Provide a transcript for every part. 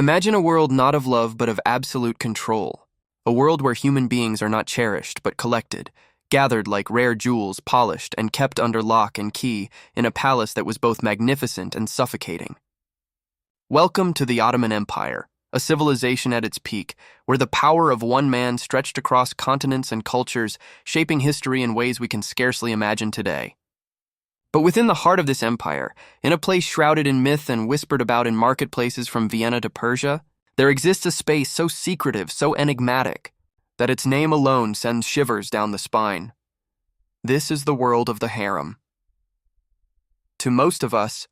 Imagine a world not of love but of absolute control. A world where human beings are not cherished but collected, gathered like rare jewels, polished and kept under lock and key in a palace that was both magnificent and suffocating. Welcome to the Ottoman Empire, a civilization at its peak, where the power of one man stretched across continents and cultures, shaping history in ways we can scarcely imagine today. But within the heart of this empire, in a place shrouded in myth and whispered about in marketplaces from Vienna to Persia, there exists a space so secretive, so enigmatic, that its name alone sends shivers down the spine. This is the world of the harem. To most of us,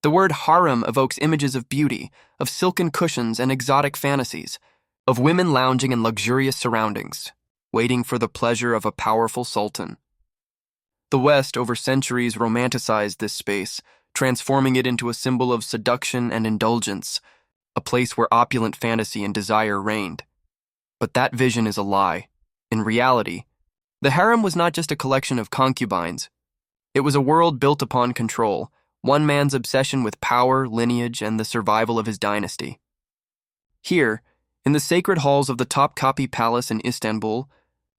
the word harem evokes images of beauty, of silken cushions and exotic fantasies, of women lounging in luxurious surroundings, waiting for the pleasure of a powerful sultan. The West, over centuries, romanticized this space, transforming it into a symbol of seduction and indulgence, a place where opulent fantasy and desire reigned. But that vision is a lie. In reality, the harem was not just a collection of concubines. It was a world built upon control, one man's obsession with power, lineage, and the survival of his dynasty. Here, in the sacred halls of the Topkapi Palace in Istanbul,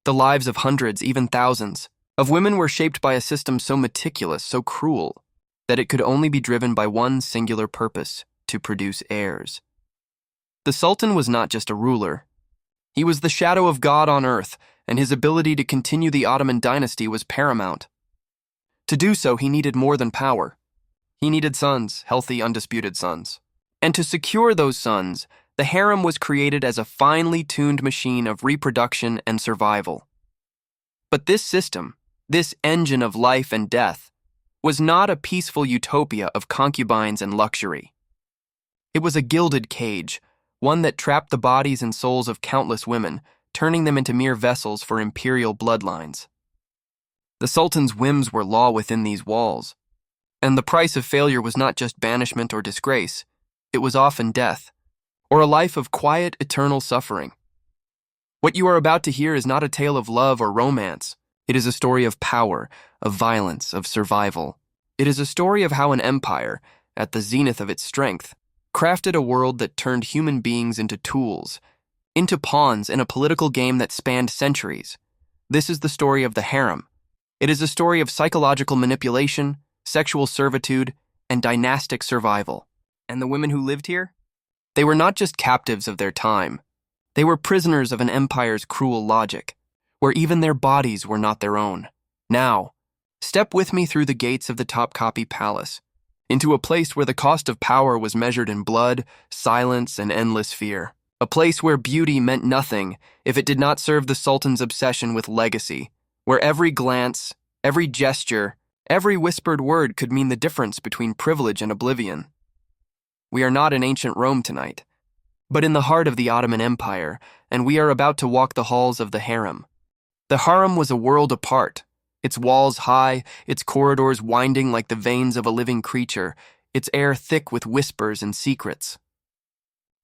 the lives of hundreds, even thousands, of women were shaped by a system so meticulous, so cruel, that it could only be driven by one singular purpose: to produce heirs. The Sultan was not just a ruler. He was the shadow of God on earth, and his ability to continue the Ottoman dynasty was paramount. To do so, he needed more than power. He needed sons, healthy, undisputed sons. And to secure those sons, the harem was created as a finely tuned machine of reproduction and survival. But this system, this engine of life and death, was not a peaceful utopia of concubines and luxury. It was a gilded cage, one that trapped the bodies and souls of countless women, turning them into mere vessels for imperial bloodlines. The Sultan's whims were law within these walls, and the price of failure was not just banishment or disgrace, it was often death, or a life of quiet, eternal suffering. What you are about to hear is not a tale of love or romance. It is a story of power, of violence, of survival. It is a story of how an empire, at the zenith of its strength, crafted a world that turned human beings into tools, into pawns in a political game that spanned centuries. This is the story of the harem. It is a story of psychological manipulation, sexual servitude, and dynastic survival. And the women who lived here? They were not just captives of their time. They were prisoners of an empire's cruel logic, where even their bodies were not their own. Now, step with me through the gates of the Topkapi Palace, into a place where the cost of power was measured in blood, silence, and endless fear. A place where beauty meant nothing if it did not serve the Sultan's obsession with legacy, where every glance, every gesture, every whispered word could mean the difference between privilege and oblivion. We are not in ancient Rome tonight, but in the heart of the Ottoman Empire, and we are about to walk the halls of the harem. The harem was a world apart, its walls high, its corridors winding like the veins of a living creature, its air thick with whispers and secrets.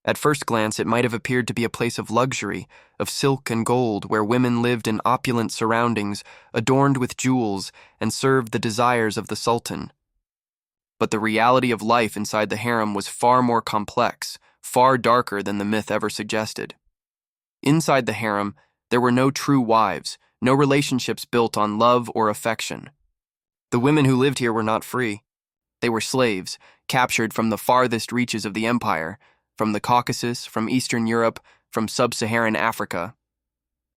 At first glance, it might have appeared to be a place of luxury, of silk and gold, where women lived in opulent surroundings, adorned with jewels, and served the desires of the Sultan. But the reality of life inside the harem was far more complex, far darker than the myth ever suggested. Inside the harem, there were no true wives, no relationships built on love or affection. The women who lived here were not free. They were slaves, captured from the farthest reaches of the empire, from the Caucasus, from Eastern Europe, from sub-Saharan Africa.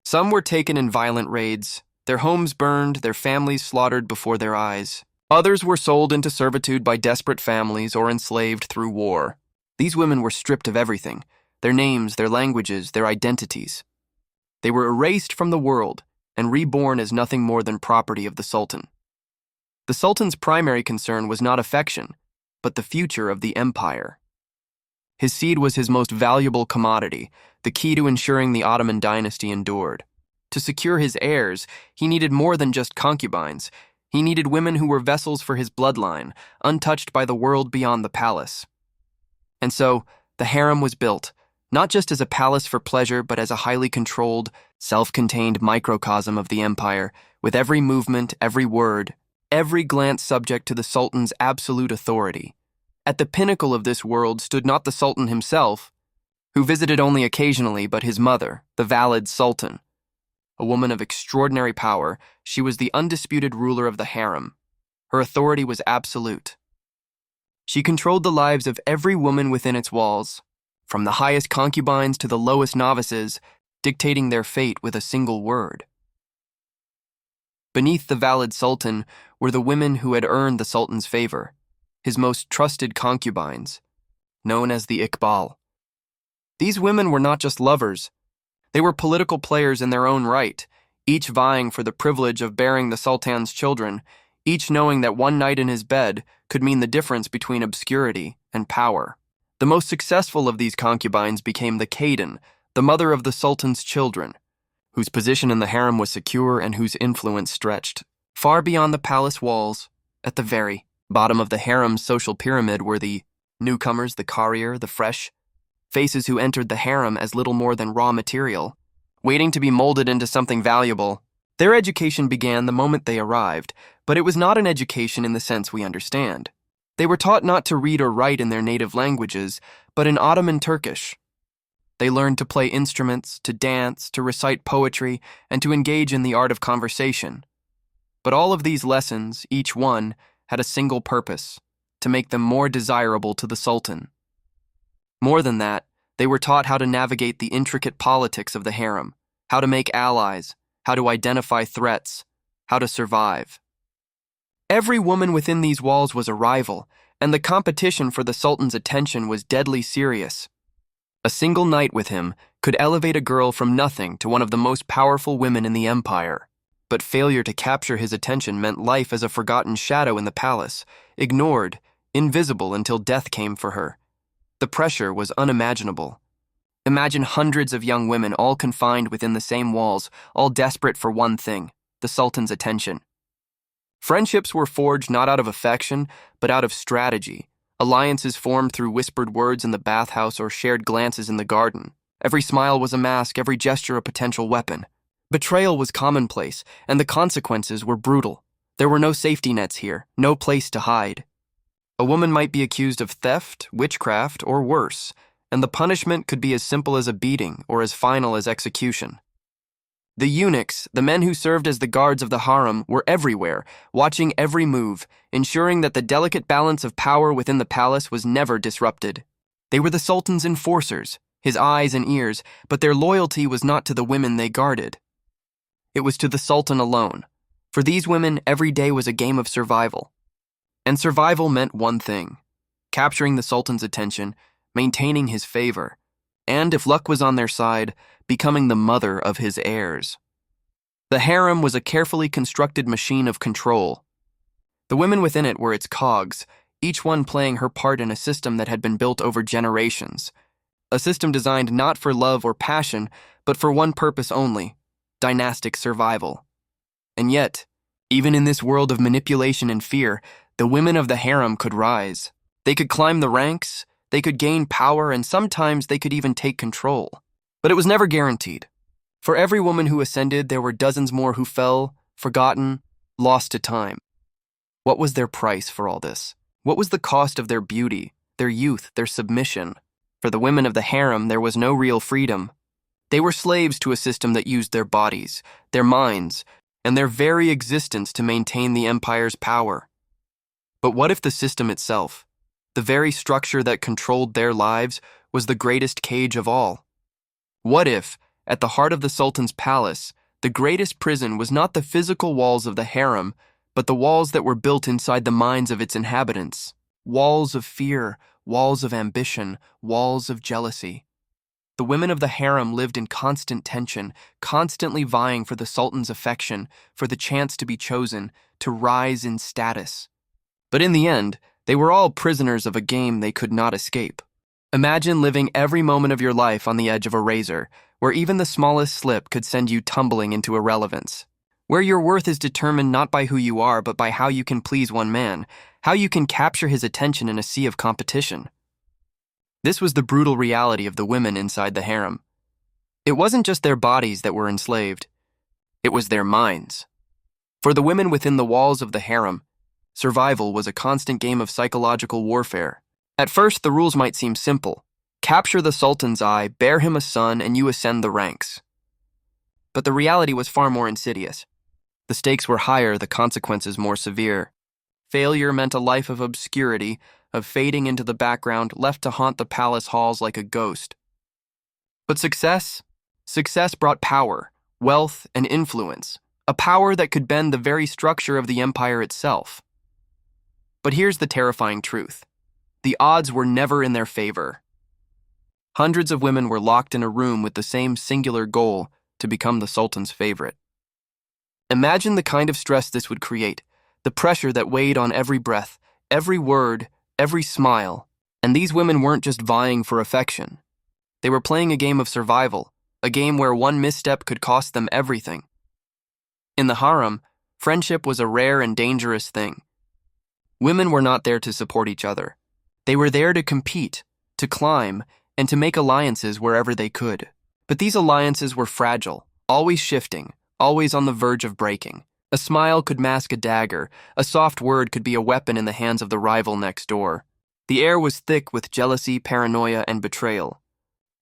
Some were taken in violent raids, their homes burned, their families slaughtered before their eyes. Others were sold into servitude by desperate families or enslaved through war. These women were stripped of everything, their names, their languages, their identities. They were erased from the world and reborn as nothing more than property of the Sultan. The Sultan's primary concern was not affection, but the future of the empire. His seed was his most valuable commodity, the key to ensuring the Ottoman dynasty endured. To secure his heirs, he needed more than just concubines. He needed women who were vessels for his bloodline, untouched by the world beyond the palace. And so, the harem was built, not just as a palace for pleasure, but as a highly controlled, self-contained microcosm of the empire, with every movement, every word, every glance subject to the Sultan's absolute authority. At the pinnacle of this world stood not the Sultan himself, who visited only occasionally, but his mother, the valid Sultan. A woman of extraordinary power, she was the undisputed ruler of the harem. Her authority was absolute. She controlled the lives of every woman within its walls, from the highest concubines to the lowest novices, dictating their fate with a single word. Beneath the valid Sultan were the women who had earned the Sultan's favor, his most trusted concubines, known as the Iqbal. These women were not just lovers. They were political players in their own right, each vying for the privilege of bearing the Sultan's children, each knowing that one night in his bed could mean the difference between obscurity and power. The most successful of these concubines became the Khaden, the mother of the Sultan's children, whose position in the harem was secure and whose influence stretched far beyond the palace walls. At the very bottom of the harem's social pyramid were the newcomers, the courier, the fresh faces who entered the harem as little more than raw material, waiting to be molded into something valuable. Their education began the moment they arrived, but it was not an education in the sense we understand. They were taught not to read or write in their native languages, but in Ottoman Turkish. They learned to play instruments, to dance, to recite poetry, and to engage in the art of conversation. But all of these lessons, each one, had a single purpose: to make them more desirable to the Sultan. More than that, they were taught how to navigate the intricate politics of the harem, how to make allies, how to identify threats, how to survive. Every woman within these walls was a rival, and the competition for the Sultan's attention was deadly serious. A single night with him could elevate a girl from nothing to one of the most powerful women in the empire. But failure to capture his attention meant life as a forgotten shadow in the palace, ignored, invisible until death came for her. The pressure was unimaginable. Imagine hundreds of young women all confined within the same walls, all desperate for one thing: the Sultan's attention. Friendships were forged not out of affection, but out of strategy. Alliances formed through whispered words in the bathhouse or shared glances in the garden. Every smile was a mask, every gesture a potential weapon. Betrayal was commonplace, and the consequences were brutal. There were no safety nets here, no place to hide. A woman might be accused of theft, witchcraft, or worse, and the punishment could be as simple as a beating or as final as execution. The eunuchs, the men who served as the guards of the harem, were everywhere, watching every move, ensuring that the delicate balance of power within the palace was never disrupted. They were the Sultan's enforcers, his eyes and ears, but their loyalty was not to the women they guarded. It was to the Sultan alone. For these women, every day was a game of survival. And survival meant one thing: capturing the Sultan's attention, maintaining his favor, and, if luck was on their side, becoming the mother of his heirs. The harem was a carefully constructed machine of control. The women within it were its cogs, each one playing her part in a system that had been built over generations. A system designed not for love or passion, but for one purpose only: dynastic survival. And yet, even in this world of manipulation and fear, the women of the harem could rise. They could climb the ranks, they could gain power, and sometimes they could even take control. But it was never guaranteed. For every woman who ascended, there were dozens more who fell, forgotten, lost to time. What was their price for all this? What was the cost of their beauty, their youth, their submission? For the women of the harem, there was no real freedom. They were slaves to a system that used their bodies, their minds, and their very existence to maintain the empire's power. But what if the system itself, the very structure that controlled their lives, was the greatest cage of all? What if, at the heart of the Sultan's palace, the greatest prison was not the physical walls of the harem, but the walls that were built inside the minds of its inhabitants? Walls of fear, walls of ambition, walls of jealousy. The women of the harem lived in constant tension, constantly vying for the Sultan's affection, for the chance to be chosen, to rise in status. But in the end, they were all prisoners of a game they could not escape. Imagine living every moment of your life on the edge of a razor, where even the smallest slip could send you tumbling into irrelevance. Where your worth is determined not by who you are, but by how you can please one man, how you can capture his attention in a sea of competition. This was the brutal reality of the women inside the harem. It wasn't just their bodies that were enslaved. It was their minds. For the women within the walls of the harem, survival was a constant game of psychological warfare. At first, the rules might seem simple: Capture the Sultan's eye, bear him a son, and you ascend the ranks. But the reality was far more insidious. The stakes were higher, the consequences more severe. Failure meant a life of obscurity, of fading into the background, left to haunt the palace halls like a ghost. But success brought power, wealth, and influence, a power that could bend the very structure of the empire itself. But here's the terrifying truth. The odds were never in their favor. Hundreds of women were locked in a room with the same singular goal, to become the Sultan's favorite. Imagine the kind of stress this would create, the pressure that weighed on every breath, every word, every smile. And these women weren't just vying for affection. They were playing a game of survival, a game where one misstep could cost them everything. In the harem, friendship was a rare and dangerous thing. Women were not there to support each other. They were there to compete, to climb, and to make alliances wherever they could. But these alliances were fragile, always shifting, always on the verge of breaking. A smile could mask a dagger, a soft word could be a weapon in the hands of the rival next door. The air was thick with jealousy, paranoia, and betrayal.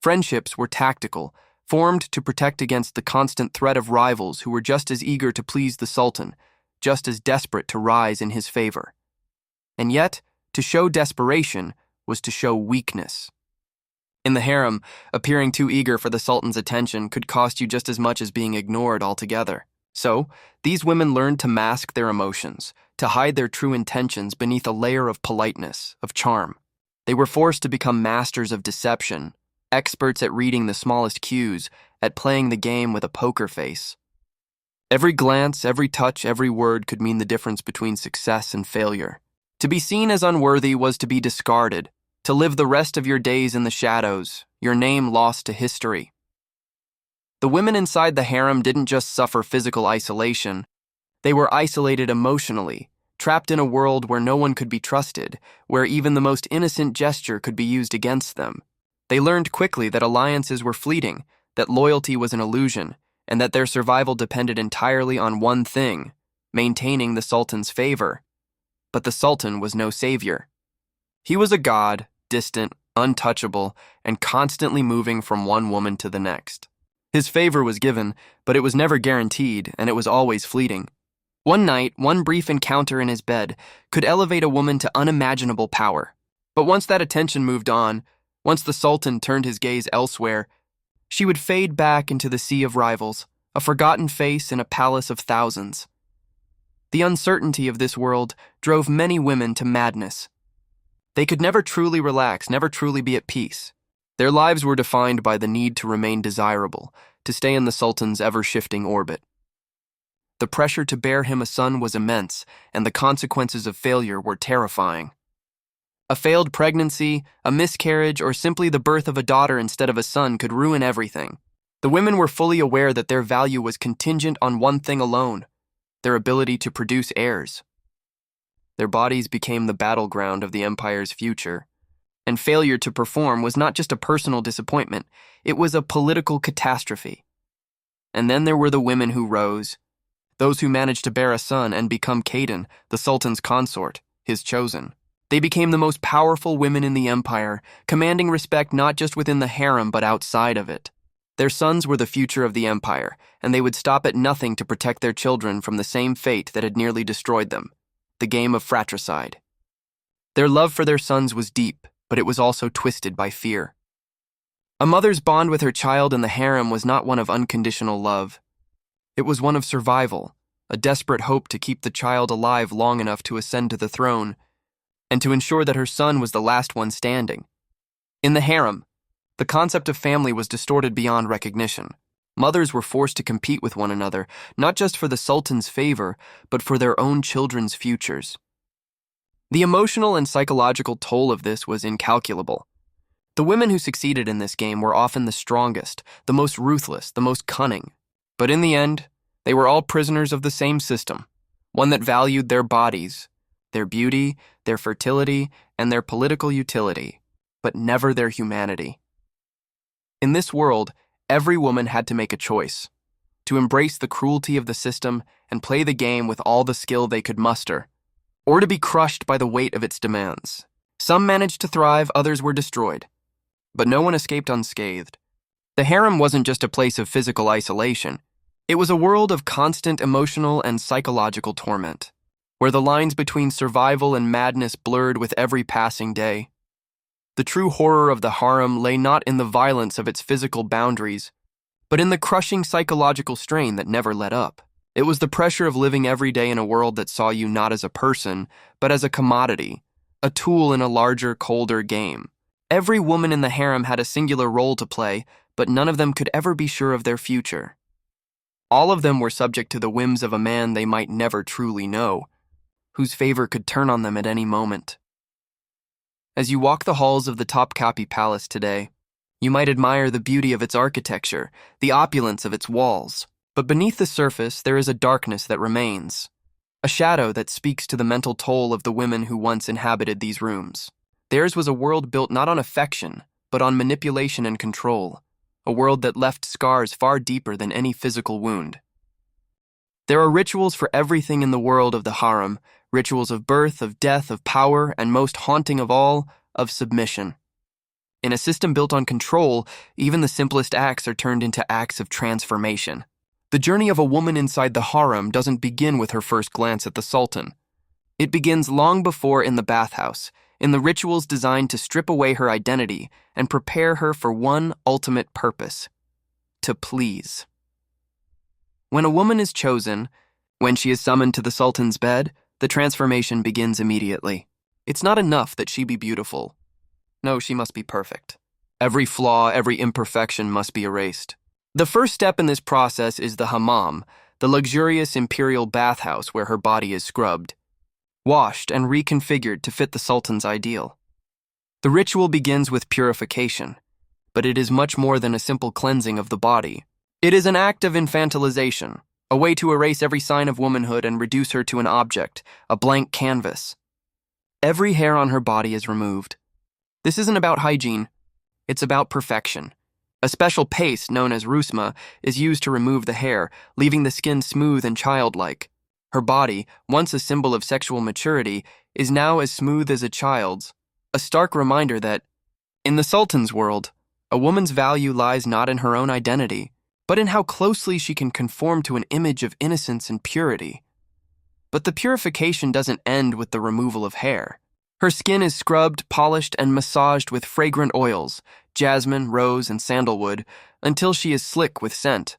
Friendships were tactical, formed to protect against the constant threat of rivals who were just as eager to please the Sultan, just as desperate to rise in his favor. And yet, to show desperation was to show weakness. In the harem, appearing too eager for the Sultan's attention could cost you just as much as being ignored altogether. So, these women learned to mask their emotions, to hide their true intentions beneath a layer of politeness, of charm. They were forced to become masters of deception, experts at reading the smallest cues, at playing the game with a poker face. Every glance, every touch, every word could mean the difference between success and failure. To be seen as unworthy was to be discarded, to live the rest of your days in the shadows, your name lost to history. The women inside the harem didn't just suffer physical isolation. They were isolated emotionally, trapped in a world where no one could be trusted, where even the most innocent gesture could be used against them. They learned quickly that alliances were fleeting, that loyalty was an illusion, and that their survival depended entirely on one thing: maintaining the Sultan's favor. But the Sultan was no savior. He was a god, distant, untouchable, and constantly moving from one woman to the next. His favor was given, but it was never guaranteed, and it was always fleeting. One night, one brief encounter in his bed could elevate a woman to unimaginable power. But once that attention moved on, once the Sultan turned his gaze elsewhere, she would fade back into the sea of rivals, a forgotten face in a palace of thousands. The uncertainty of this world drove many women to madness. They could never truly relax, never truly be at peace. Their lives were defined by the need to remain desirable, to stay in the Sultan's ever-shifting orbit. The pressure to bear him a son was immense, and the consequences of failure were terrifying. A failed pregnancy, a miscarriage, or simply the birth of a daughter instead of a son could ruin everything. The women were fully aware that their value was contingent on one thing alone: their ability to produce heirs. Their bodies became the battleground of the empire's future. And failure to perform was not just a personal disappointment, it was a political catastrophe. And then there were the women who rose, those who managed to bear a son and become Khaden, the Sultan's consort, his chosen. They became the most powerful women in the empire, commanding respect not just within the harem but outside of it. Their sons were the future of the empire, and they would stop at nothing to protect their children from the same fate that had nearly destroyed them: the game of fratricide. Their love for their sons was deep, but it was also twisted by fear. A mother's bond with her child in the harem was not one of unconditional love. It was one of survival, a desperate hope to keep the child alive long enough to ascend to the throne, and to ensure that her son was the last one standing. In the harem, the concept of family was distorted beyond recognition. Mothers were forced to compete with one another, not just for the Sultan's favor, but for their own children's futures. The emotional and psychological toll of this was incalculable. The women who succeeded in this game were often the strongest, the most ruthless, the most cunning. But in the end, they were all prisoners of the same system, one that valued their bodies, their beauty, their fertility, and their political utility, but never their humanity. In this world, every woman had to make a choice: to embrace the cruelty of the system and play the game with all the skill they could muster, or to be crushed by the weight of its demands. Some managed to thrive, others were destroyed. but no one escaped unscathed. The harem wasn't just a place of physical isolation. It was a world of constant emotional and psychological torment, where the lines between survival and madness blurred with every passing day. The true horror of the harem lay not in the violence of its physical boundaries, but in the crushing psychological strain that never let up. It was the pressure of living every day in a world that saw you not as a person, but as a commodity, a tool in a larger, colder game. Every woman in the harem had a singular role to play, but none of them could ever be sure of their future. All of them were subject to the whims of a man they might never truly know, whose favor could turn on them at any moment. As you walk the halls of the Topkapi Palace today, you might admire the beauty of its architecture, the opulence of its walls. But beneath the surface, there is a darkness that remains, a shadow that speaks to the mental toll of the women who once inhabited these rooms. Theirs was a world built not on affection, but on manipulation and control, a world that left scars far deeper than any physical wound. There are rituals for everything in the world of the harem, rituals of birth, of death, of power, and most haunting of all, of submission. In a system built on control, even the simplest acts are turned into acts of transformation. The journey of a woman inside the harem doesn't begin with her first glance at the Sultan. It begins long before in the bathhouse, in the rituals designed to strip away her identity and prepare her for one ultimate purpose: to please. When a woman is chosen, when she is summoned to the Sultan's bed, the transformation begins immediately. It's not enough that she be beautiful. No, she must be perfect. Every flaw, every imperfection must be erased. The first step in this process is the hammam, the luxurious imperial bathhouse where her body is scrubbed, washed, and reconfigured to fit the Sultan's ideal. The ritual begins with purification, but it is much more than a simple cleansing of the body. It is an act of infantilization, a way to erase every sign of womanhood and reduce her to an object, a blank canvas. Every hair on her body is removed. This isn't about hygiene, it's about perfection. A special paste known as rusma is used to remove the hair, leaving the skin smooth and childlike. Her body, once a symbol of sexual maturity, is now as smooth as a child's, a stark reminder that, in the Sultan's world, a woman's value lies not in her own identity, but in how closely she can conform to an image of innocence and purity. But the purification doesn't end with the removal of hair. Her skin is scrubbed, polished, and massaged with fragrant oils, jasmine, rose, and sandalwood, until she is slick with scent.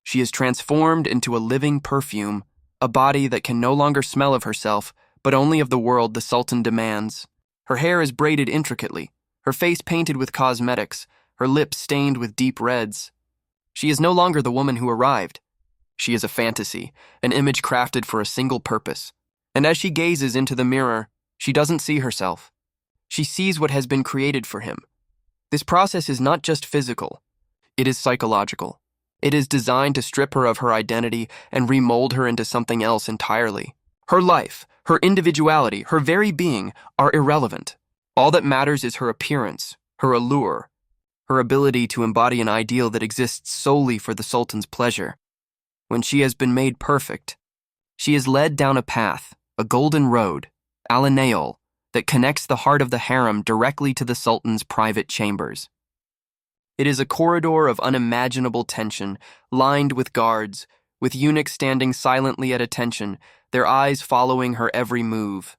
She is transformed into a living perfume, a body that can no longer smell of herself, but only of the world the Sultan demands. Her hair is braided intricately, her face painted with cosmetics, her lips stained with deep reds. She is no longer the woman who arrived. She is a fantasy, an image crafted for a single purpose. And as she gazes into the mirror, she doesn't see herself. She sees what has been created for him. This process is not just physical. It is psychological. It is designed to strip her of her identity and remold her into something else entirely. Her life, her individuality, her very being are irrelevant. All that matters is her appearance, her allure, her ability to embody an ideal that exists solely for the Sultan's pleasure. When she has been made perfect, she is led down a path, a golden road, Al-Nail, that connects the heart of the harem directly to the Sultan's private chambers. It is a corridor of unimaginable tension, lined with guards, with eunuchs standing silently at attention, their eyes following her every move.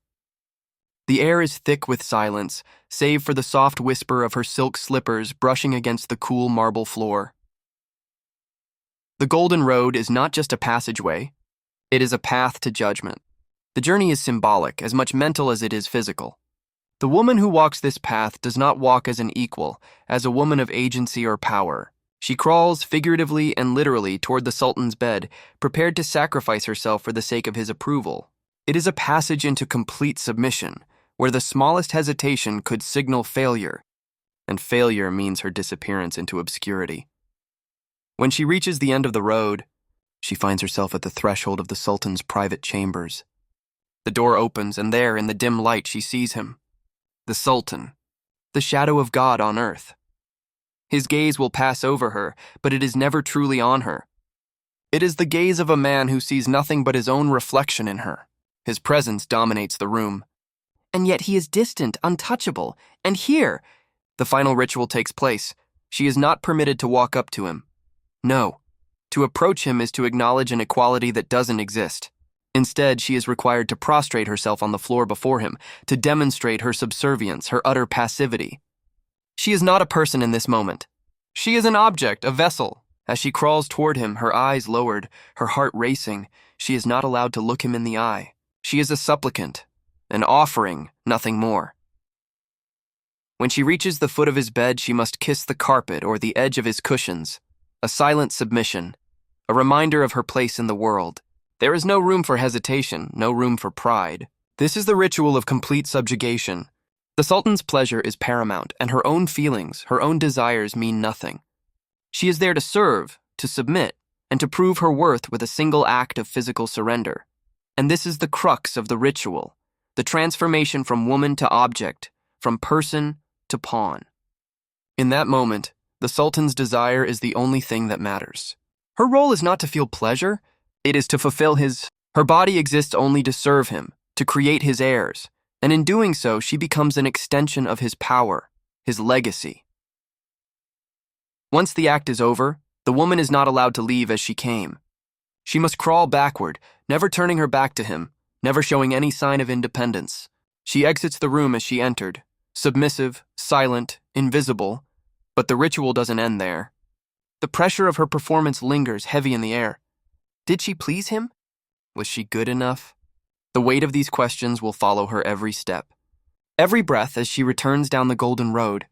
The air is thick with silence, save for the soft whisper of her silk slippers brushing against the cool marble floor. The Golden Road is not just a passageway, it is a path to judgment. The journey is symbolic, as much mental as it is physical. The woman who walks this path does not walk as an equal, as a woman of agency or power. She crawls figuratively and literally toward the Sultan's bed, prepared to sacrifice herself for the sake of his approval. It is a passage into complete submission, where the smallest hesitation could signal failure, and failure means her disappearance into obscurity. When she reaches the end of the road, she finds herself at the threshold of the Sultan's private chambers. The door opens, and there, in the dim light, she sees him. The Sultan, the shadow of God on earth. His gaze will pass over her, but it is never truly on her. It is the gaze of a man who sees nothing but his own reflection in her. His presence dominates the room. And yet he is distant, untouchable, and here, The final ritual takes place. She is not permitted to walk up to him. No. To approach him is to acknowledge an equality that doesn't exist. Instead, she is required to prostrate herself on the floor before him, to demonstrate her subservience, her utter passivity. She is not a person in this moment. She is an object, a vessel. As she crawls toward him, her eyes lowered, her heart racing, she is not allowed to look him in the eye. She is a supplicant, an offering, nothing more. When she reaches the foot of his bed, she must kiss the carpet or the edge of his cushions, a silent submission, a reminder of her place in the world. There is no room for hesitation, no room for pride. This is the ritual of complete subjugation. The Sultan's pleasure is paramount, and her own feelings, her own desires mean nothing. She is there to serve, to submit, and to prove her worth with a single act of physical surrender. And this is the crux of the ritual, the transformation from woman to object, from person to pawn. In that moment, the Sultan's desire is the only thing that matters. Her role is not to feel pleasure, it is to fulfill his. Her body exists only to serve him, to create his heirs, and in doing so, she becomes an extension of his power, his legacy. Once the act is over, the woman is not allowed to leave as she came. She must crawl backward, never turning her back to him, never showing any sign of independence. She exits the room as she entered, submissive, silent, invisible, but the ritual doesn't end there. The pressure of her performance lingers heavy in the air. Did she please him? Was she good enough? The weight of these questions will follow her every step. Every breath as she returns down the golden road,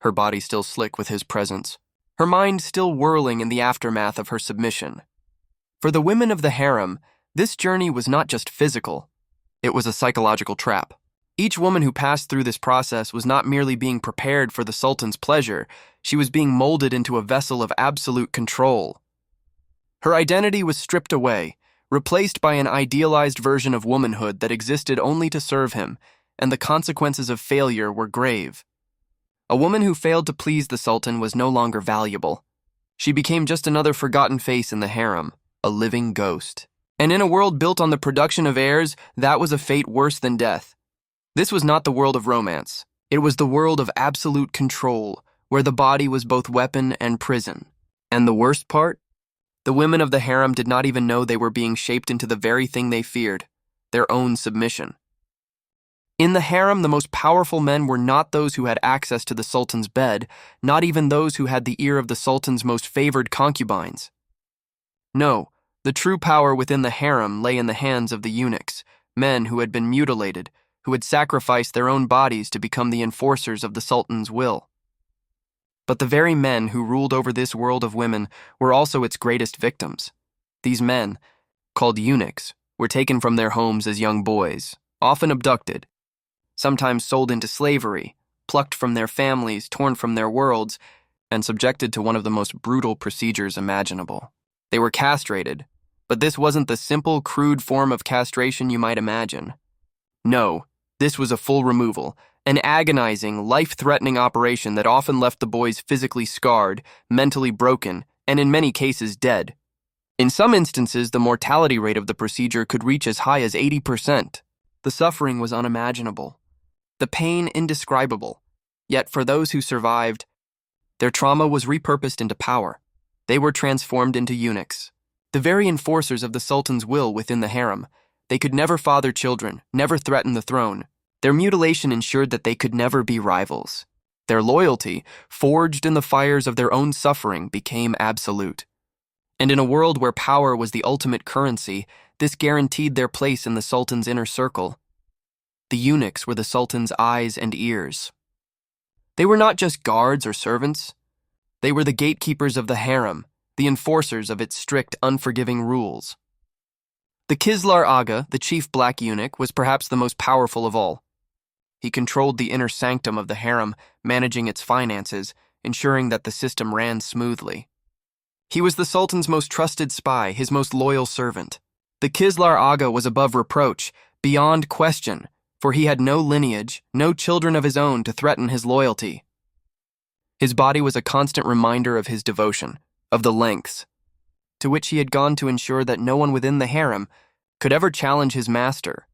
her body still slick with his presence, her mind still whirling in the aftermath of her submission. For the women of the harem, this journey was not just physical, it was a psychological trap. Each woman who passed through this process was not merely being prepared for the Sultan's pleasure, she was being molded into a vessel of absolute control. Her identity was stripped away, replaced by an idealized version of womanhood that existed only to serve him, and the consequences of failure were grave. A woman who failed to please the Sultan was no longer valuable. She became just another forgotten face in the harem, a living ghost. And in a world built on the production of heirs, that was a fate worse than death. This was not the world of romance. It was the world of absolute control, where the body was both weapon and prison. And the worst part? The women of the harem did not even know they were being shaped into the very thing they feared, their own submission. In the harem, the most powerful men were not those who had access to the Sultan's bed, not even those who had the ear of the Sultan's most favored concubines. No, the true power within the harem lay in the hands of the eunuchs, men who had been mutilated, who had sacrificed their own bodies to become the enforcers of the Sultan's will. But the very men who ruled over this world of women were also its greatest victims. These men, called eunuchs, were taken from their homes as young boys, often abducted, sometimes sold into slavery, plucked from their families, torn from their worlds, and subjected to one of the most brutal procedures imaginable. They were castrated, but this wasn't the simple, crude form of castration you might imagine. No, this was a full removal, an agonizing, life-threatening operation that often left the boys physically scarred, mentally broken, and in many cases dead. In some instances, the mortality rate of the procedure could reach as high as 80%. The suffering was unimaginable, the pain indescribable. Yet for those who survived, their trauma was repurposed into power. They were transformed into eunuchs, the very enforcers of the Sultan's will within the harem. They could never father children, never threaten the throne. Their mutilation ensured that they could never be rivals. Their loyalty, forged in the fires of their own suffering, became absolute. And in a world where power was the ultimate currency, this guaranteed their place in the Sultan's inner circle. The eunuchs were the Sultan's eyes and ears. They were not just guards or servants. They were the gatekeepers of the harem, the enforcers of its strict, unforgiving rules. The Kislar Aga, the chief black eunuch, was perhaps the most powerful of all. He controlled the inner sanctum of the harem, managing its finances, ensuring that the system ran smoothly. He was the Sultan's most trusted spy, his most loyal servant. The Kislar Aga was above reproach, beyond question, for he had no lineage, no children of his own to threaten his loyalty. His body was a constant reminder of his devotion, of the lengths to which he had gone to ensure that no one within the harem could ever challenge his master.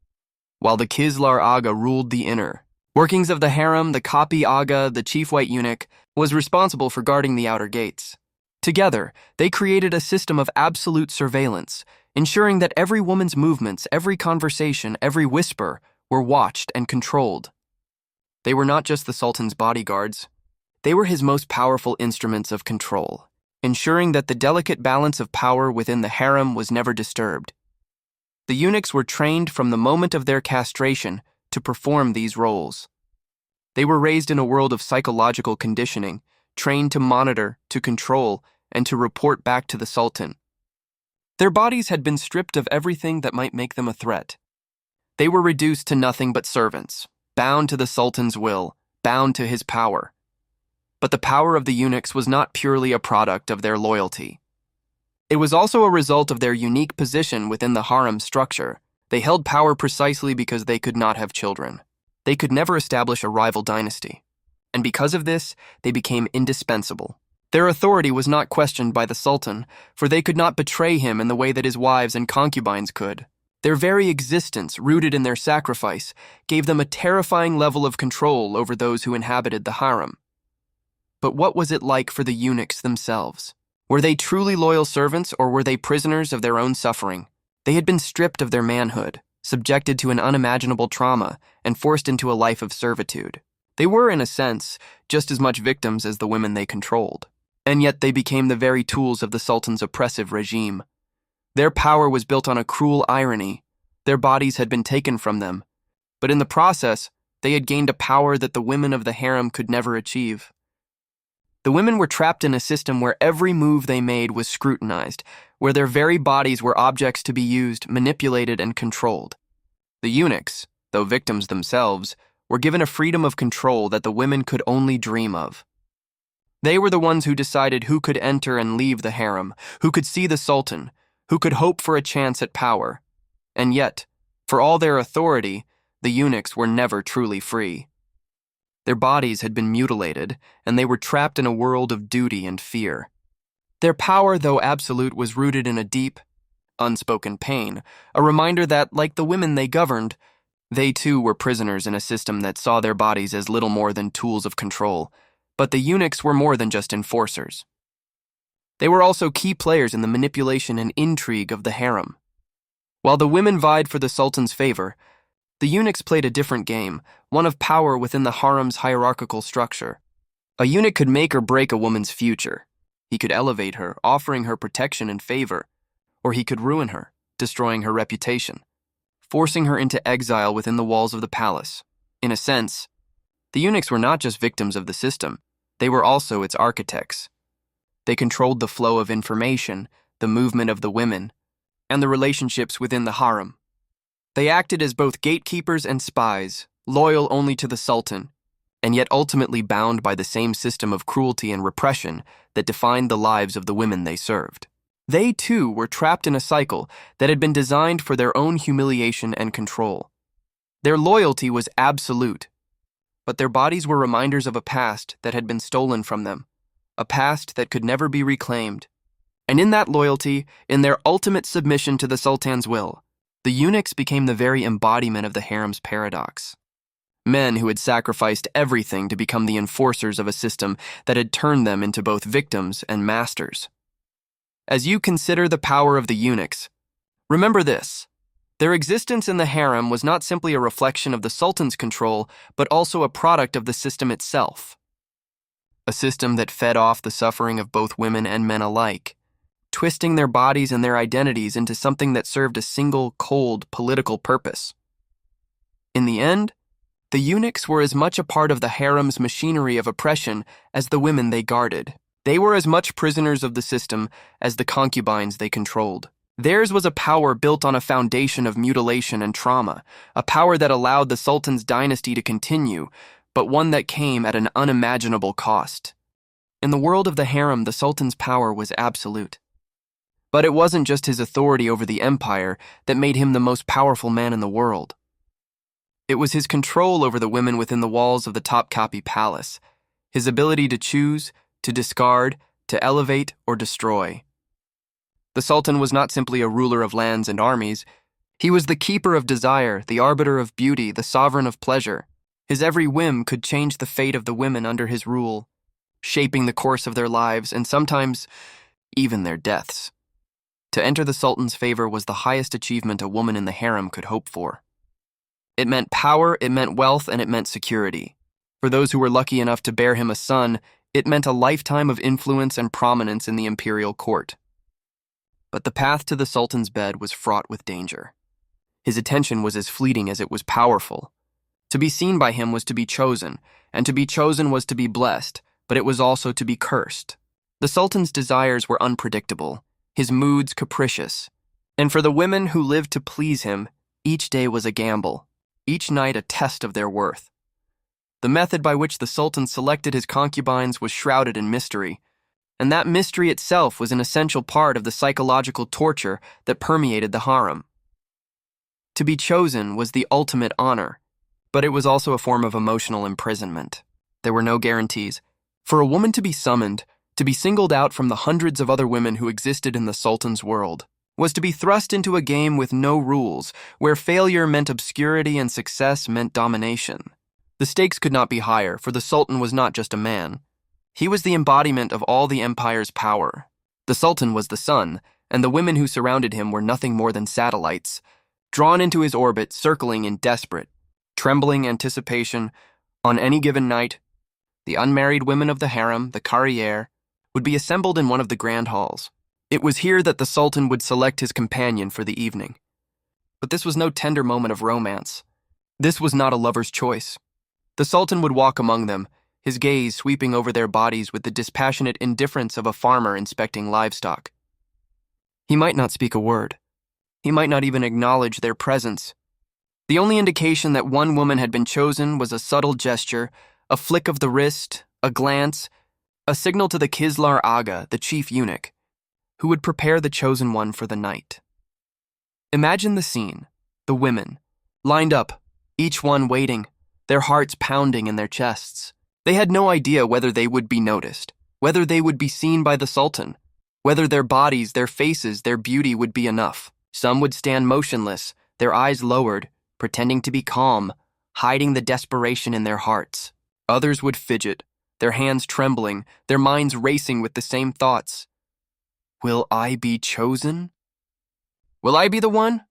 While the Kislar Aga ruled the inner, Workings of the harem, the copy aga, the chief white eunuch, was responsible for guarding the outer gates. Together, they created a system of absolute surveillance, ensuring that every woman's movements, every conversation, every whisper were watched and controlled. They were not just the Sultan's bodyguards. They were his most powerful instruments of control, ensuring that the delicate balance of power within the harem was never disturbed. The eunuchs were trained from the moment of their castration to perform these roles. They were raised in a world of psychological conditioning, trained to monitor, to control, and to report back to the Sultan. Their bodies had been stripped of everything that might make them a threat. They were reduced to nothing but servants, bound to the Sultan's will, bound to his power. But the power of the eunuchs was not purely a product of their loyalty. It was also a result of their unique position within the harem structure. They held power precisely because they could not have children. They could never establish a rival dynasty. And because of this, they became indispensable. Their authority was not questioned by the Sultan, for they could not betray him in the way that his wives and concubines could. Their very existence, rooted in their sacrifice, gave them a terrifying level of control over those who inhabited the harem. But what was it like for the eunuchs themselves? Were they truly loyal servants, or were they prisoners of their own suffering? They had been stripped of their manhood, subjected to an unimaginable trauma, and forced into a life of servitude. They were, in a sense, just as much victims as the women they controlled. And yet they became the very tools of the Sultan's oppressive regime. Their power was built on a cruel irony. Their bodies had been taken from them, but in the process, they had gained a power that the women of the harem could never achieve. The women were trapped in a system where every move they made was scrutinized, where their very bodies were objects to be used, manipulated, and controlled. The eunuchs, though victims themselves, were given a freedom of control that the women could only dream of. They were the ones who decided who could enter and leave the harem, who could see the Sultan, who could hope for a chance at power. And yet, for all their authority, the eunuchs were never truly free. Their bodies had been mutilated, and they were trapped in a world of duty and fear. Their power, though absolute, was rooted in a deep, unspoken pain, a reminder that, like the women they governed, they too were prisoners in a system that saw their bodies as little more than tools of control. But the eunuchs were more than just enforcers. They were also key players in the manipulation and intrigue of the harem. While the women vied for the Sultan's favor, the eunuchs played a different game, one of power within the harem's hierarchical structure. A eunuch could make or break a woman's future. He could elevate her, offering her protection and favor, or he could ruin her, destroying her reputation, forcing her into exile within the walls of the palace. In a sense, the eunuchs were not just victims of the system, they were also its architects. They controlled the flow of information, the movement of the women, and the relationships within the harem. They acted as both gatekeepers and spies, loyal only to the Sultan, and yet ultimately bound by the same system of cruelty and repression that defined the lives of the women they served. They, too, were trapped in a cycle that had been designed for their own humiliation and control. Their loyalty was absolute, but their bodies were reminders of a past that had been stolen from them, a past that could never be reclaimed. And in that loyalty, in their ultimate submission to the Sultan's will, the eunuchs became the very embodiment of the harem's paradox. Men who had sacrificed everything to become the enforcers of a system that had turned them into both victims and masters. As you consider the power of the eunuchs, remember this: their existence in the harem was not simply a reflection of the Sultan's control, but also a product of the system itself. A system that fed off the suffering of both women and men alike, twisting their bodies and their identities into something that served a single, cold, political purpose. In the end, the eunuchs were as much a part of the harem's machinery of oppression as the women they guarded. They were as much prisoners of the system as the concubines they controlled. Theirs was a power built on a foundation of mutilation and trauma, a power that allowed the Sultan's dynasty to continue, but one that came at an unimaginable cost. In the world of the harem, the Sultan's power was absolute. But it wasn't just his authority over the empire that made him the most powerful man in the world. It was his control over the women within the walls of the Topkapi palace, his ability to choose, to discard, to elevate, or destroy. The Sultan was not simply a ruler of lands and armies. He was the keeper of desire, the arbiter of beauty, the sovereign of pleasure. His every whim could change the fate of the women under his rule, shaping the course of their lives and sometimes even their deaths. To enter the Sultan's favor was the highest achievement a woman in the harem could hope for. It meant power, it meant wealth, and it meant security. For those who were lucky enough to bear him a son, it meant a lifetime of influence and prominence in the imperial court. But the path to the Sultan's bed was fraught with danger. His attention was as fleeting as it was powerful. To be seen by him was to be chosen, and to be chosen was to be blessed, but it was also to be cursed. The Sultan's desires were unpredictable, his moods capricious, and for the women who lived to please him, each day was a gamble, each night a test of their worth. The method by which the Sultan selected his concubines was shrouded in mystery, and that mystery itself was an essential part of the psychological torture that permeated the harem. To be chosen was the ultimate honor, but it was also a form of emotional imprisonment. There were no guarantees. For a woman to be summoned, to be singled out from the hundreds of other women who existed in the Sultan's world, was to be thrust into a game with no rules, where failure meant obscurity and success meant domination. The stakes could not be higher, for the Sultan was not just a man. He was the embodiment of all the empire's power. The Sultan was the sun, and the women who surrounded him were nothing more than satellites, drawn into his orbit, circling in desperate, trembling anticipation. On any given night, the unmarried women of the harem, the heirs, would be assembled in one of the grand halls. It was here that the Sultan would select his companion for the evening. But this was no tender moment of romance. This was not a lover's choice. The Sultan would walk among them, his gaze sweeping over their bodies with the dispassionate indifference of a farmer inspecting livestock. He might not speak a word. He might not even acknowledge their presence. The only indication that one woman had been chosen was a subtle gesture, a flick of the wrist, a glance, a signal to the Kislar Aga, the chief eunuch, who would prepare the chosen one for the night. Imagine the scene, the women, lined up, each one waiting, their hearts pounding in their chests. They had no idea whether they would be noticed, whether they would be seen by the Sultan, whether their bodies, their faces, their beauty would be enough. Some would stand motionless, their eyes lowered, pretending to be calm, hiding the desperation in their hearts. Others would fidget, their hands trembling, their minds racing with the same thoughts. Will I be chosen? Will I be the one?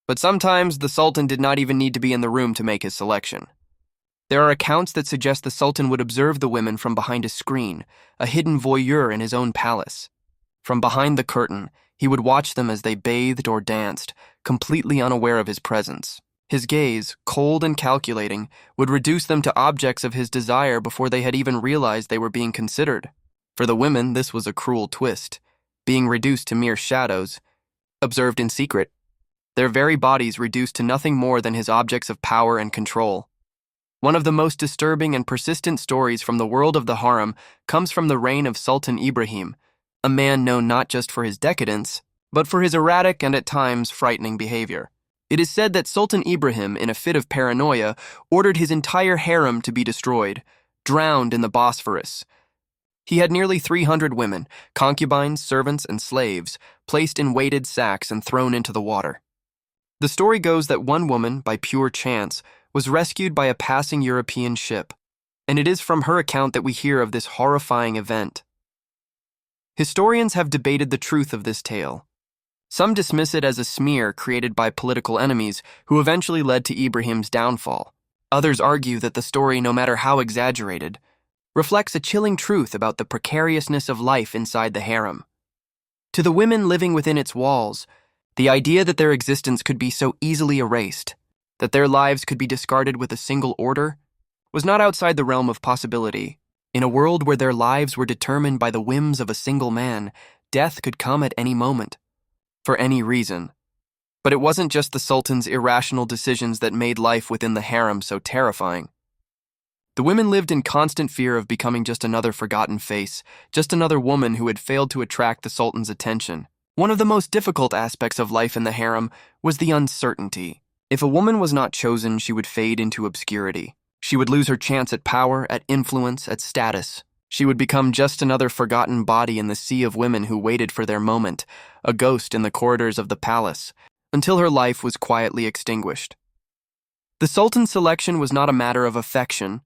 But sometimes the Sultan did not even need to be in the room to make his selection. There are accounts that suggest the Sultan would observe the women from behind a screen, a hidden voyeur in his own palace. From behind the curtain, he would watch them as they bathed or danced, completely unaware of his presence. His gaze, cold and calculating, would reduce them to objects of his desire before they had even realized they were being considered. For the women, this was a cruel twist, being reduced to mere shadows, observed in secret, their very bodies reduced to nothing more than his objects of power and control. One of the most disturbing and persistent stories from the world of the harem comes from the reign of Sultan Ibrahim, a man known not just for his decadence, but for his erratic and at times frightening behavior. It is said that Sultan Ibrahim, in a fit of paranoia, ordered his entire harem to be destroyed, drowned in the Bosphorus. He had nearly 300 women, concubines, servants, and slaves, placed in weighted sacks and thrown into the water. The story goes that one woman, by pure chance, was rescued by a passing European ship, and it is from her account that we hear of this horrifying event. Historians have debated the truth of this tale. Some dismiss it as a smear created by political enemies who eventually led to Ibrahim's downfall. Others argue that the story, no matter how exaggerated, reflects a chilling truth about the precariousness of life inside the harem. To the women living within its walls, the idea that their existence could be so easily erased, that their lives could be discarded with a single order, was not outside the realm of possibility. In a world where their lives were determined by the whims of a single man, death could come at any moment, for any reason. But it wasn't just the Sultan's irrational decisions that made life within the harem so terrifying. The women lived in constant fear of becoming just another forgotten face, just another woman who had failed to attract the Sultan's attention. One of the most difficult aspects of life in the harem was the uncertainty. If a woman was not chosen, she would fade into obscurity. She would lose her chance at power, at influence, at status. She would become just another forgotten body in the sea of women who waited for their moment, a ghost in the corridors of the palace, until her life was quietly extinguished. The Sultan's selection was not a matter of affection,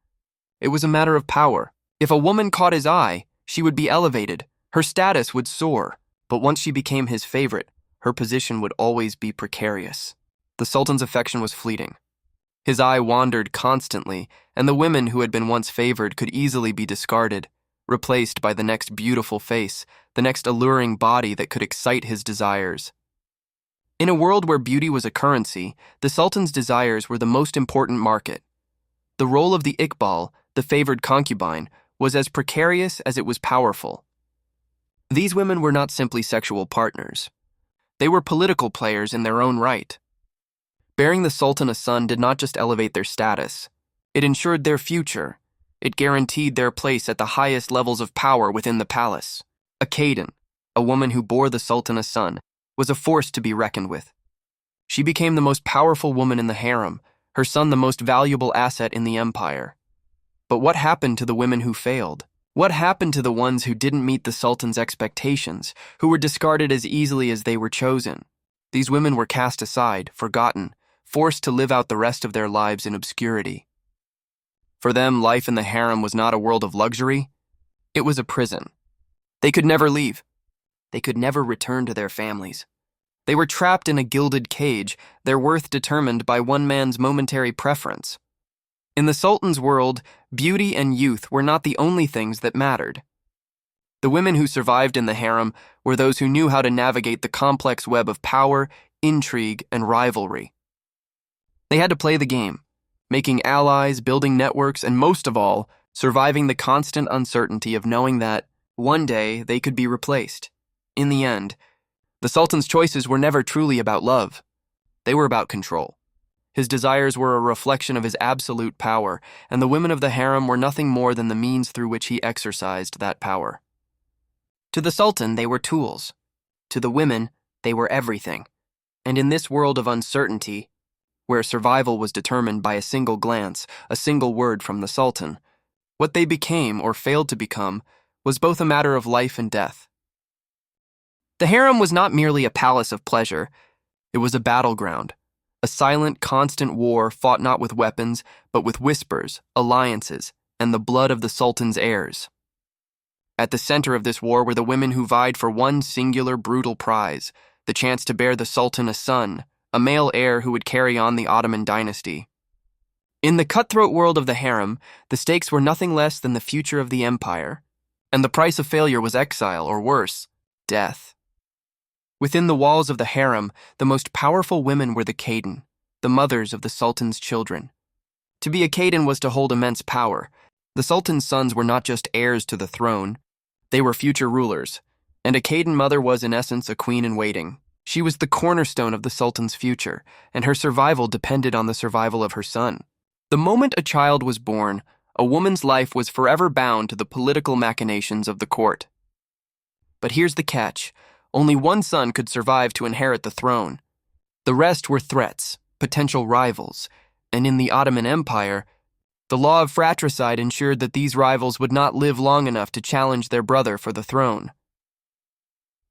it was a matter of power. If a woman caught his eye, she would be elevated, her status would soar, but once she became his favorite, her position would always be precarious. The Sultan's affection was fleeting. His eye wandered constantly, and the women who had been once favored could easily be discarded, replaced by the next beautiful face, the next alluring body that could excite his desires. In a world where beauty was a currency, the Sultan's desires were the most important market. The role of the Iqbal, the favored concubine, was as precarious as it was powerful. These women were not simply sexual partners. They were political players in their own right. Bearing the Sultan a son did not just elevate their status. It ensured their future. It guaranteed their place at the highest levels of power within the palace. A Khaden, a woman who bore the Sultan a son, was a force to be reckoned with. She became the most powerful woman in the harem, her son the most valuable asset in the empire. But what happened to the women who failed? What happened to the ones who didn't meet the Sultan's expectations, who were discarded as easily as they were chosen? These women were cast aside, forgotten, forced to live out the rest of their lives in obscurity. For them, life in the harem was not a world of luxury. It was a prison. They could never leave. They could never return to their families. They were trapped in a gilded cage, their worth determined by one man's momentary preference. In the Sultan's world, beauty and youth were not the only things that mattered. The women who survived in the harem were those who knew how to navigate the complex web of power, intrigue, and rivalry. They had to play the game, making allies, building networks, and most of all, surviving the constant uncertainty of knowing that, one day, they could be replaced. In the end, the Sultan's choices were never truly about love. They were about control. His desires were a reflection of his absolute power, and the women of the harem were nothing more than the means through which he exercised that power. To the Sultan, they were tools. To the women, they were everything. And in this world of uncertainty, where survival was determined by a single glance, a single word from the Sultan, what they became or failed to become was both a matter of life and death. The harem was not merely a palace of pleasure, it was a battleground, a silent, constant war fought not with weapons, but with whispers, alliances, and the blood of the Sultan's heirs. At the center of this war were the women who vied for one singular brutal prize, the chance to bear the Sultan a son, a male heir who would carry on the Ottoman dynasty. In the cutthroat world of the harem, the stakes were nothing less than the future of the empire, and the price of failure was exile, or worse, death. Within the walls of the harem, the most powerful women were the Khaden, the mothers of the Sultan's children. To be a Khaden was to hold immense power. The Sultan's sons were not just heirs to the throne, they were future rulers, and a Khaden mother was in essence a queen in waiting. She was the cornerstone of the Sultan's future, and her survival depended on the survival of her son. The moment a child was born, a woman's life was forever bound to the political machinations of the court. But here's the catch. Only one son could survive to inherit the throne. The rest were threats, potential rivals, and in the Ottoman Empire, the law of fratricide ensured that these rivals would not live long enough to challenge their brother for the throne.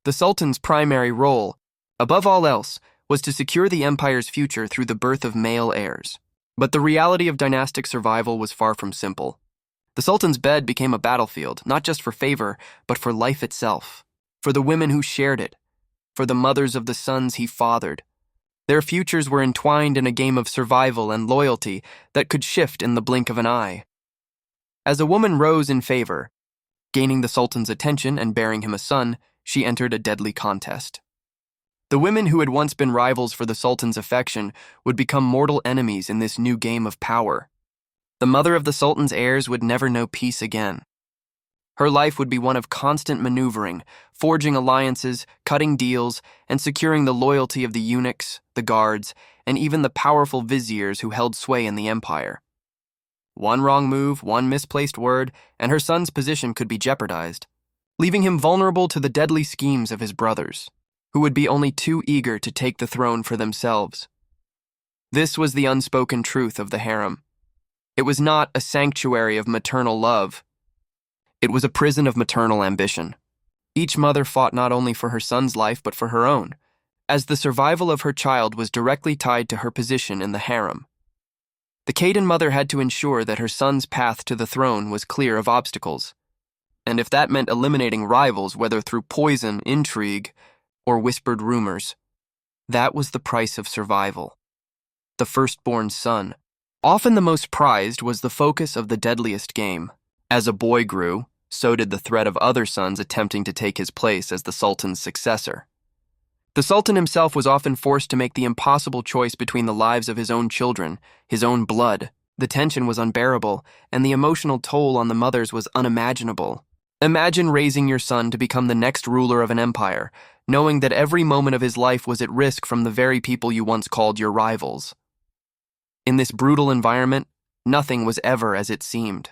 The Sultan's primary role, above all else, was to secure the empire's future through the birth of male heirs. But the reality of dynastic survival was far from simple. The Sultan's bed became a battlefield, not just for favor, but for life itself, for the women who shared it, for the mothers of the sons he fathered. Their futures were entwined in a game of survival and loyalty that could shift in the blink of an eye. As a woman rose in favor, gaining the Sultan's attention and bearing him a son, she entered a deadly contest. The women who had once been rivals for the Sultan's affection would become mortal enemies in this new game of power. The mother of the Sultan's heirs would never know peace again. Her life would be one of constant maneuvering, forging alliances, cutting deals, and securing the loyalty of the Unics, the guards, and even the powerful viziers who held sway in the empire. One wrong move, one misplaced word, and her son's position could be jeopardized, leaving him vulnerable to the deadly schemes of his brothers, who would be only too eager to take the throne for themselves. This was the unspoken truth of the harem. It was not a sanctuary of maternal love. It was a prison of maternal ambition. Each mother fought not only for her son's life but for her own, as the survival of her child was directly tied to her position in the harem. The Khaden mother had to ensure that her son's path to the throne was clear of obstacles, and if that meant eliminating rivals, whether through poison, intrigue, or whispered rumors, that was the price of survival. The firstborn son, often the most prized, was the focus of the deadliest game. As a boy grew, so did the threat of other sons attempting to take his place as the Sultan's successor. The Sultan himself was often forced to make the impossible choice between the lives of his own children, his own blood. The tension was unbearable, and the emotional toll on the mothers was unimaginable. Imagine raising your son to become the next ruler of an empire, knowing that every moment of his life was at risk from the very people you once called your rivals. In this brutal environment, nothing was ever as it seemed.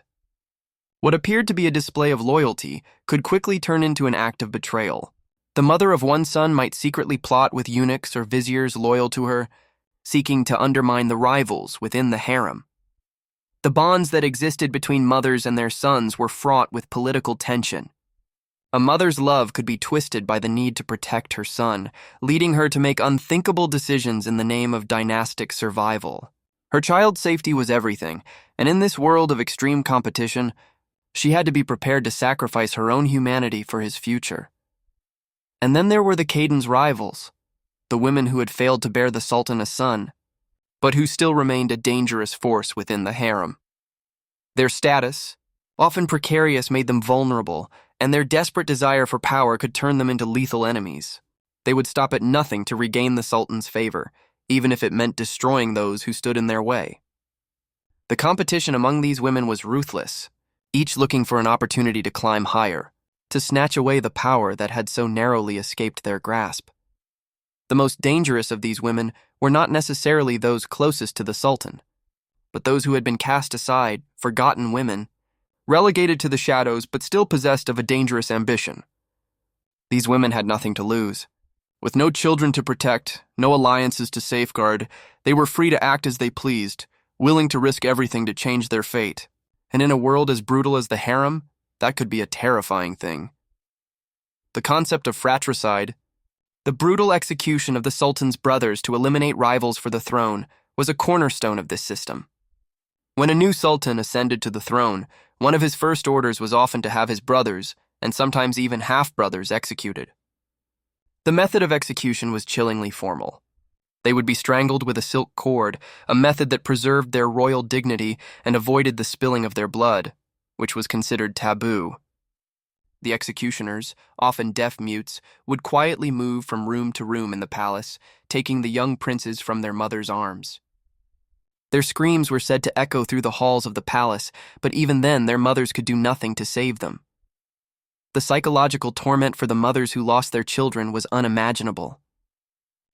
What appeared to be a display of loyalty could quickly turn into an act of betrayal. The mother of one son might secretly plot with eunuchs or viziers loyal to her, seeking to undermine the rivals within the harem. The bonds that existed between mothers and their sons were fraught with political tension. A mother's love could be twisted by the need to protect her son, leading her to make unthinkable decisions in the name of dynastic survival. Her child's safety was everything, and in this world of extreme competition, she had to be prepared to sacrifice her own humanity for his future. And then there were the Khaden's rivals, the women who had failed to bear the Sultan a son, but who still remained a dangerous force within the harem. Their status, often precarious, made them vulnerable, and their desperate desire for power could turn them into lethal enemies. They would stop at nothing to regain the Sultan's favor, even if it meant destroying those who stood in their way. The competition among these women was ruthless, each looking for an opportunity to climb higher, to snatch away the power that had so narrowly escaped their grasp. The most dangerous of these women were not necessarily those closest to the Sultan, but those who had been cast aside, forgotten women, relegated to the shadows but still possessed of a dangerous ambition. These women had nothing to lose. With no children to protect, no alliances to safeguard, they were free to act as they pleased, willing to risk everything to change their fate. And in a world as brutal as the harem, that could be a terrifying thing. The concept of fratricide, the brutal execution of the Sultan's brothers to eliminate rivals for the throne, was a cornerstone of this system. When a new Sultan ascended to the throne, one of his first orders was often to have his brothers, and sometimes even half-brothers, executed. The method of execution was chillingly formal. They would be strangled with a silk cord, a method that preserved their royal dignity and avoided the spilling of their blood, which was considered taboo. The executioners, often deaf mutes, would quietly move from room to room in the palace, taking the young princes from their mother's arms. Their screams were said to echo through the halls of the palace, but even then their mothers could do nothing to save them. The psychological torment for the mothers who lost their children was unimaginable.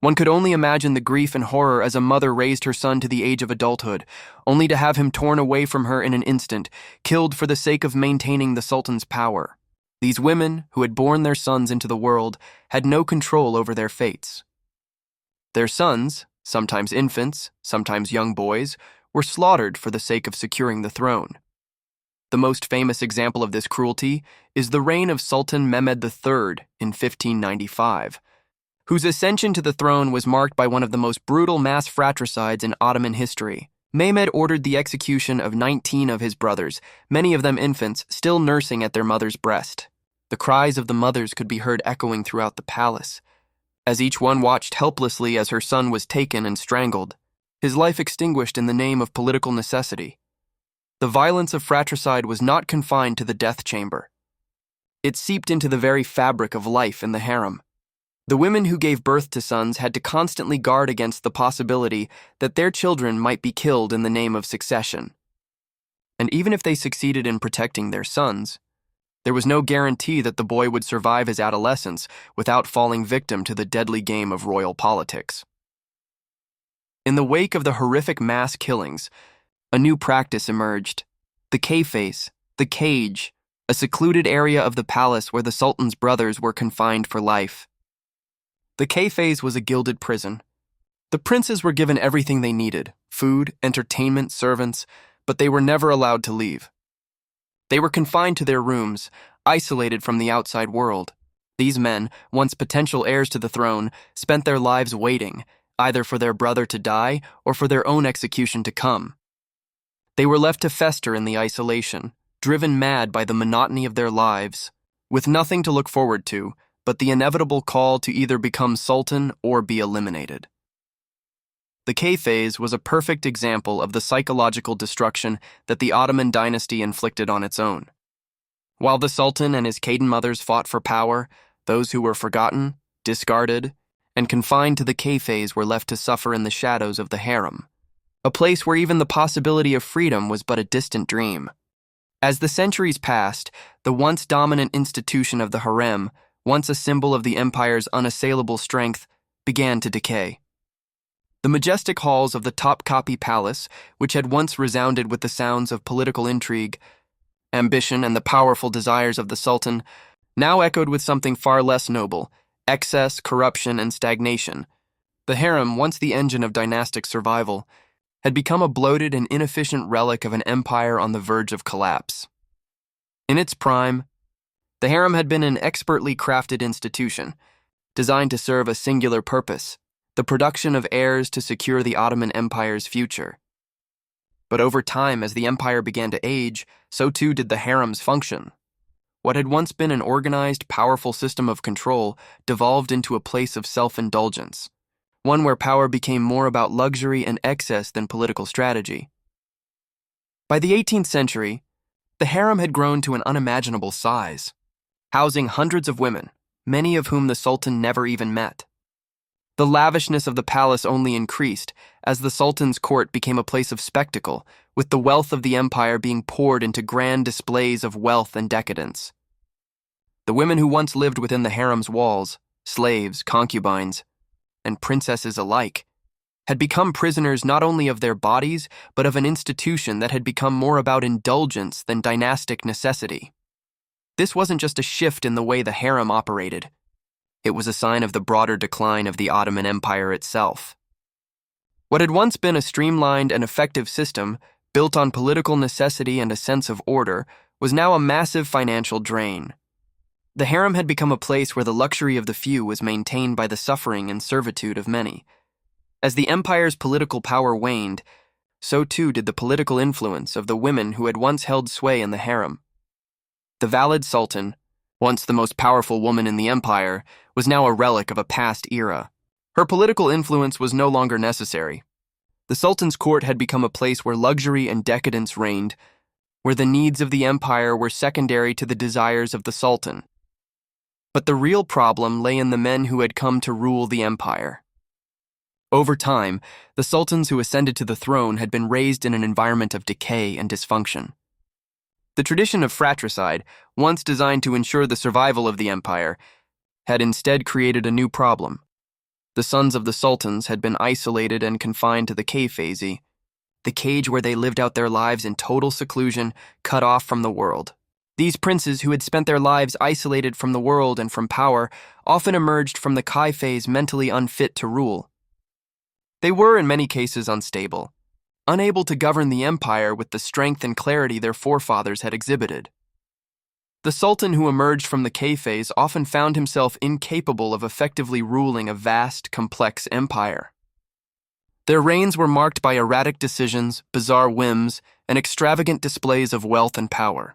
One could only imagine the grief and horror as a mother raised her son to the age of adulthood, only to have him torn away from her in an instant, killed for the sake of maintaining the Sultan's power. These women, who had borne their sons into the world, had no control over their fates. Their sons, sometimes infants, sometimes young boys, were slaughtered for the sake of securing the throne. The most famous example of this cruelty is the reign of Sultan Mehmed III in 1595, whose ascension to the throne was marked by one of the most brutal mass fratricides in Ottoman history. Mehmed ordered the execution of 19 of his brothers, many of them infants, still nursing at their mother's breast. The cries of the mothers could be heard echoing throughout the palace, as each one watched helplessly as her son was taken and strangled, his life extinguished in the name of political necessity. The violence of fratricide was not confined to the death chamber. It seeped into the very fabric of life in the harem. The women who gave birth to sons had to constantly guard against the possibility that their children might be killed in the name of succession. And even if they succeeded in protecting their sons, there was no guarantee that the boy would survive his adolescence without falling victim to the deadly game of royal politics. In the wake of the horrific mass killings, a new practice emerged: the cafes, the cage, a secluded area of the palace where the Sultan's brothers were confined for life. The cafes was a gilded prison. The princes were given everything they needed: food, entertainment, servants, but they were never allowed to leave. They were confined to their rooms, isolated from the outside world. These men, once potential heirs to the throne, spent their lives waiting, either for their brother to die or for their own execution to come. They were left to fester in the isolation, driven mad by the monotony of their lives, with nothing to look forward to but the inevitable call to either become sultan or be eliminated. The K phase was a perfect example of the psychological destruction that the Ottoman dynasty inflicted on its own. While the sultan and his Khaden mothers fought for power, those who were forgotten, discarded, and confined to the K phase were left to suffer in the shadows of the harem, a place where even the possibility of freedom was but a distant dream. As the centuries passed, the once dominant institution of the harem, once a symbol of the empire's unassailable strength, began to decay. The majestic halls of the Topkapi Palace, which had once resounded with the sounds of political intrigue, ambition, and the powerful desires of the sultan, now echoed with something far less noble: excess, corruption, and stagnation. The harem, once the engine of dynastic survival, had become a bloated and inefficient relic of an empire on the verge of collapse. In its prime, the harem had been an expertly crafted institution, designed to serve a singular purpose: the production of heirs to secure the Ottoman Empire's future. But over time, as the empire began to age, so too did the harem's function. What had once been an organized, powerful system of control devolved into a place of self-indulgence, one where power became more about luxury and excess than political strategy. By the 18th century, the harem had grown to an unimaginable size, housing hundreds of women, many of whom the sultan never even met. The lavishness of the palace only increased as the sultan's court became a place of spectacle, with the wealth of the empire being poured into grand displays of wealth and decadence. The women who once lived within the harem's walls, slaves, concubines, and princesses alike, had become prisoners not only of their bodies, but of an institution that had become more about indulgence than dynastic necessity. This wasn't just a shift in the way the harem operated. It was a sign of the broader decline of the Ottoman Empire itself. What had once been a streamlined and effective system, built on political necessity and a sense of order, was now a massive financial drain. The harem had become a place where the luxury of the few was maintained by the suffering and servitude of many. As the empire's political power waned, so too did the political influence of the women who had once held sway in the harem. The valid sultan, once the most powerful woman in the empire, was now a relic of a past era. Her political influence was no longer necessary. The sultan's court had become a place where luxury and decadence reigned, where the needs of the empire were secondary to the desires of the sultan. But the real problem lay in the men who had come to rule the empire. Over time, the sultans who ascended to the throne had been raised in an environment of decay and dysfunction. The tradition of fratricide, once designed to ensure the survival of the empire, had instead created a new problem. The sons of the sultans had been isolated and confined to the K phase, the cage where they lived out their lives in total seclusion, cut off from the world. These princes, who had spent their lives isolated from the world and from power, often emerged from the Kai phase mentally unfit to rule. They were, in many cases, unstable, unable to govern the empire with the strength and clarity their forefathers had exhibited. The sultan who emerged from the K phase often found himself incapable of effectively ruling a vast, complex empire. Their reigns were marked by erratic decisions, bizarre whims, and extravagant displays of wealth and power.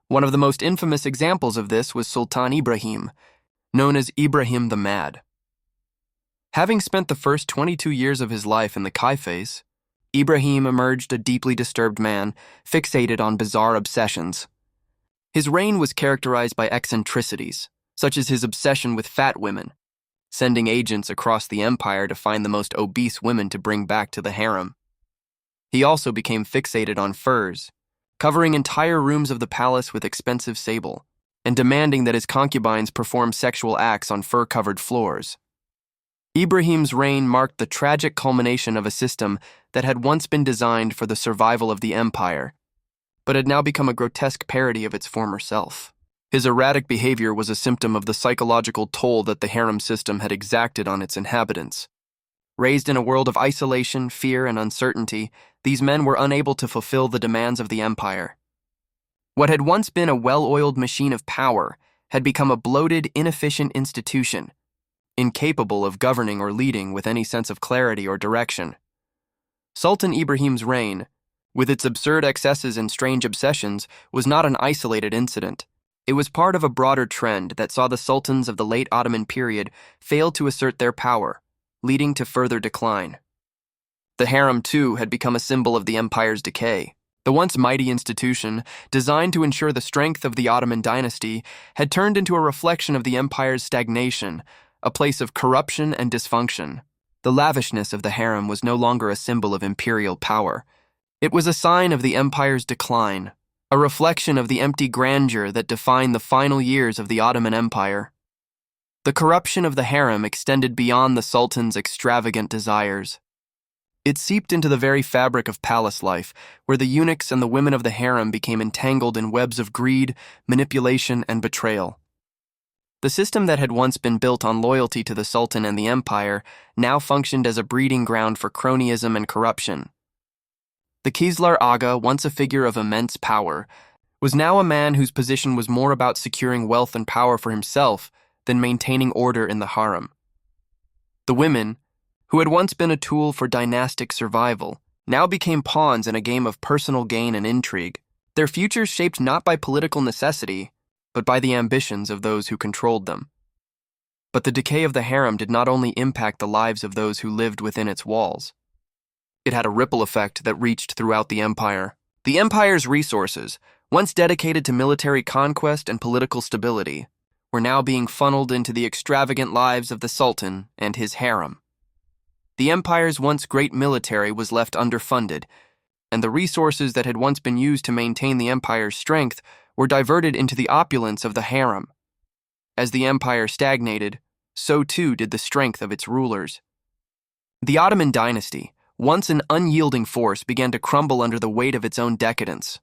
One of the most infamous examples of this was Sultan Ibrahim, known as Ibrahim the Mad. Having spent the first 22 years of his life in the Kai phase, Ibrahim emerged a deeply disturbed man, fixated on bizarre obsessions. His reign was characterized by eccentricities, such as his obsession with fat women, sending agents across the empire to find the most obese women to bring back to the harem. He also became fixated on furs, covering entire rooms of the palace with expensive sable, and demanding that his concubines perform sexual acts on fur-covered floors. Ibrahim's reign marked the tragic culmination of a system that had once been designed for the survival of the empire, but had now become a grotesque parody of its former self. His erratic behavior was a symptom of the psychological toll that the harem system had exacted on its inhabitants. Raised in a world of isolation, fear, and uncertainty, these men were unable to fulfill the demands of the empire. What had once been a well-oiled machine of power had become a bloated, inefficient institution, incapable of governing or leading with any sense of clarity or direction. Sultan Ibrahim's reign, with its absurd excesses and strange obsessions, was not an isolated incident. It was part of a broader trend that saw the sultans of the late Ottoman period fail to assert their power, leading to further decline. The harem, too, had become a symbol of the empire's decay. The once mighty institution, designed to ensure the strength of the Ottoman dynasty, had turned into a reflection of the empire's stagnation, a place of corruption and dysfunction. The lavishness of the harem was no longer a symbol of imperial power. It was a sign of the empire's decline, a reflection of the empty grandeur that defined the final years of the Ottoman Empire. The corruption of the harem extended beyond the sultan's extravagant desires. It seeped into the very fabric of palace life, where the eunuchs and the women of the harem became entangled in webs of greed, manipulation, and betrayal. The system that had once been built on loyalty to the sultan and the empire now functioned as a breeding ground for cronyism and corruption. The Kislar Aga, once a figure of immense power, was now a man whose position was more about securing wealth and power for himself than maintaining order in the harem. The women, who had once been a tool for dynastic survival, now became pawns in a game of personal gain and intrigue, their futures shaped not by political necessity, but by the ambitions of those who controlled them. But the decay of the harem did not only impact the lives of those who lived within its walls. It had a ripple effect that reached throughout the empire. The empire's resources, once dedicated to military conquest and political stability, were now being funneled into the extravagant lives of the sultan and his harem. The empire's once great military was left underfunded, and the resources that had once been used to maintain the empire's strength were diverted into the opulence of the harem. As the empire stagnated, so too did the strength of its rulers. The Ottoman dynasty, once an unyielding force, began to crumble under the weight of its own decadence.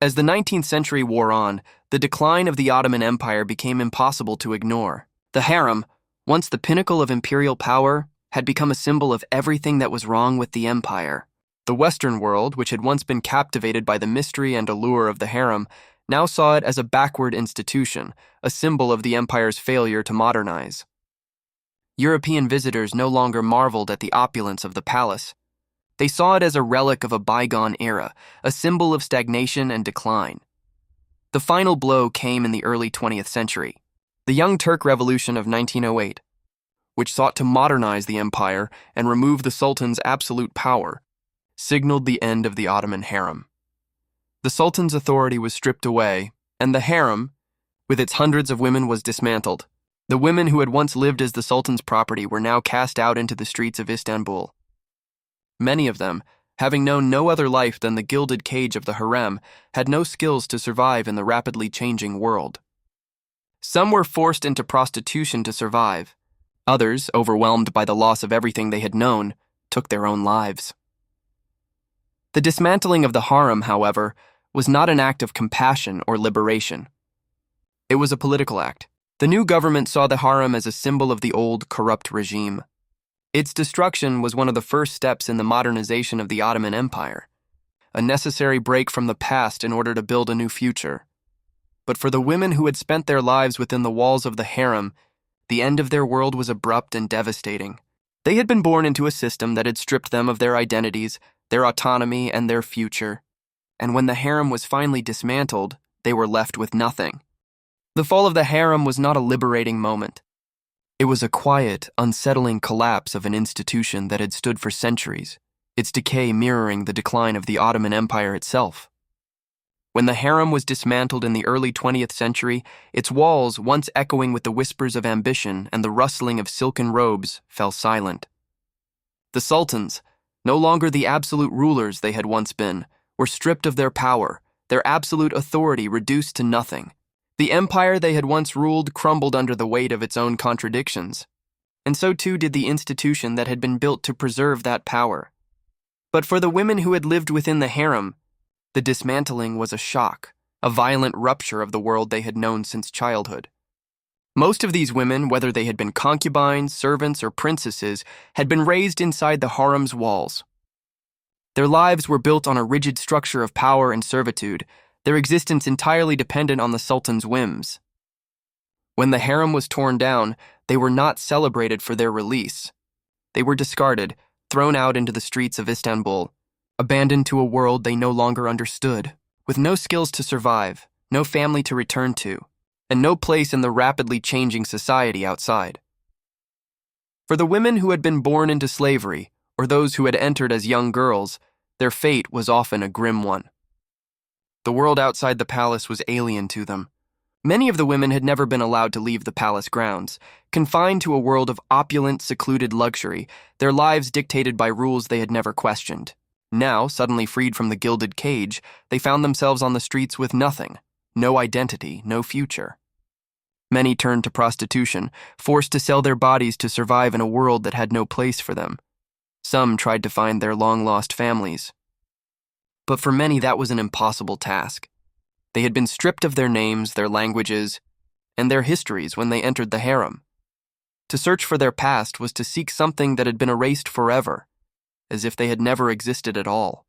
As the 19th century wore on, the decline of the Ottoman Empire became impossible to ignore. The harem, once the pinnacle of imperial power, had become a symbol of everything that was wrong with the empire. The Western world, which had once been captivated by the mystery and allure of the harem, now saw it as a backward institution, a symbol of the empire's failure to modernize. European visitors no longer marveled at the opulence of the palace. They saw it as a relic of a bygone era, a symbol of stagnation and decline. The final blow came in the early 20th century, the Young Turk Revolution of 1908, which sought to modernize the empire and remove the sultan's absolute power, signaled the end of the Ottoman harem. The sultan's authority was stripped away, and the harem, with its hundreds of women, was dismantled. The women who had once lived as the sultan's property were now cast out into the streets of Istanbul. Many of them, having known no other life than the gilded cage of the harem, had no skills to survive in the rapidly changing world. Some were forced into prostitution to survive. Others, overwhelmed by the loss of everything they had known, took their own lives. The dismantling of the harem, however, was not an act of compassion or liberation. It was a political act. The new government saw the harem as a symbol of the old, corrupt regime. Its destruction was one of the first steps in the modernization of the Ottoman Empire, a necessary break from the past in order to build a new future. But for the women who had spent their lives within the walls of the harem, the end of their world was abrupt and devastating. They had been born into a system that had stripped them of their identities, their autonomy, and their future. And when the harem was finally dismantled, they were left with nothing. The fall of the harem was not a liberating moment. It was a quiet, unsettling collapse of an institution that had stood for centuries, its decay mirroring the decline of the Ottoman Empire itself. When the harem was dismantled in the early 20th century, its walls, once echoing with the whispers of ambition and the rustling of silken robes, fell silent. The sultans, no longer the absolute rulers they had once been, were stripped of their power, their absolute authority reduced to nothing. The empire they had once ruled crumbled under the weight of its own contradictions, and so too did the institution that had been built to preserve that power. But for the women who had lived within the harem, the dismantling was a shock, a violent rupture of the world they had known since childhood. Most of these women, whether they had been concubines, servants, or princesses, had been raised inside the harem's walls. Their lives were built on a rigid structure of power and servitude, their existence entirely dependent on the sultan's whims. When the harem was torn down, they were not celebrated for their release. They were discarded, thrown out into the streets of Istanbul, abandoned to a world they no longer understood, with no skills to survive, no family to return to, and no place in the rapidly changing society outside. For the women who had been born into slavery, or those who had entered as young girls, their fate was often a grim one. The world outside the palace was alien to them. Many of the women had never been allowed to leave the palace grounds. Confined to a world of opulent, secluded luxury, their lives dictated by rules they had never questioned. Now, suddenly freed from the gilded cage, they found themselves on the streets with nothing, no identity, no future. Many turned to prostitution, forced to sell their bodies to survive in a world that had no place for them. Some tried to find their long-lost families. But for many, that was an impossible task. They had been stripped of their names, their languages, and their histories when they entered the harem. To search for their past was to seek something that had been erased forever, as if they had never existed at all.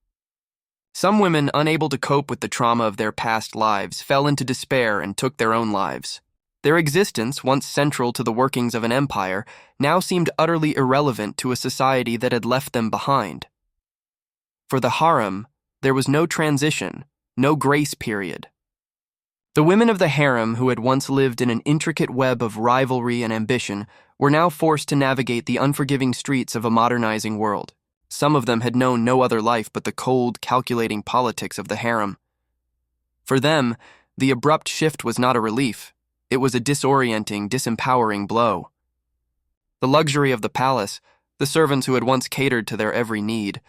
Some women, unable to cope with the trauma of their past lives, fell into despair and took their own lives. Their existence, once central to the workings of an empire, now seemed utterly irrelevant to a society that had left them behind. For the harem, there was no transition, no grace period. The women of the harem, who had once lived in an intricate web of rivalry and ambition, were now forced to navigate the unforgiving streets of a modernizing world. Some of them had known no other life but the cold, calculating politics of the harem. For them, the abrupt shift was not a relief. It was a disorienting, disempowering blow. The luxury of the palace, the servants who had once catered to their every need,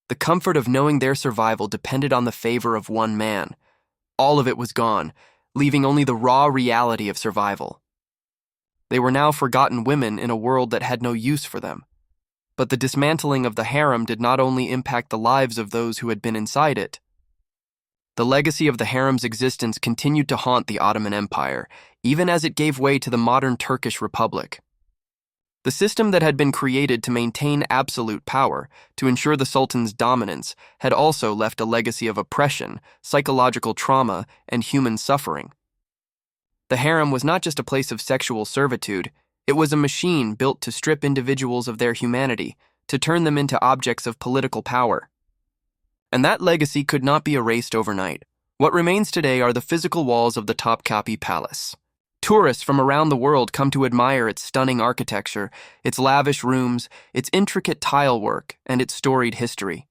the comfort of knowing their survival depended on the favor of one man. All of it was gone, leaving only the raw reality of survival. They were now forgotten women in a world that had no use for them. But the dismantling of the harem did not only impact the lives of those who had been inside it. The legacy of the harem's existence continued to haunt the Ottoman Empire, even as it gave way to the modern Turkish Republic. The system that had been created to maintain absolute power, to ensure the Sultan's dominance, had also left a legacy of oppression, psychological trauma, and human suffering. The harem was not just a place of sexual servitude, it was a machine built to strip individuals of their humanity, to turn them into objects of political power. And that legacy could not be erased overnight. What remains today are the physical walls of the Topkapi Palace. Tourists from around the world come to admire its stunning architecture, its lavish rooms, its intricate tile work, and its storied history.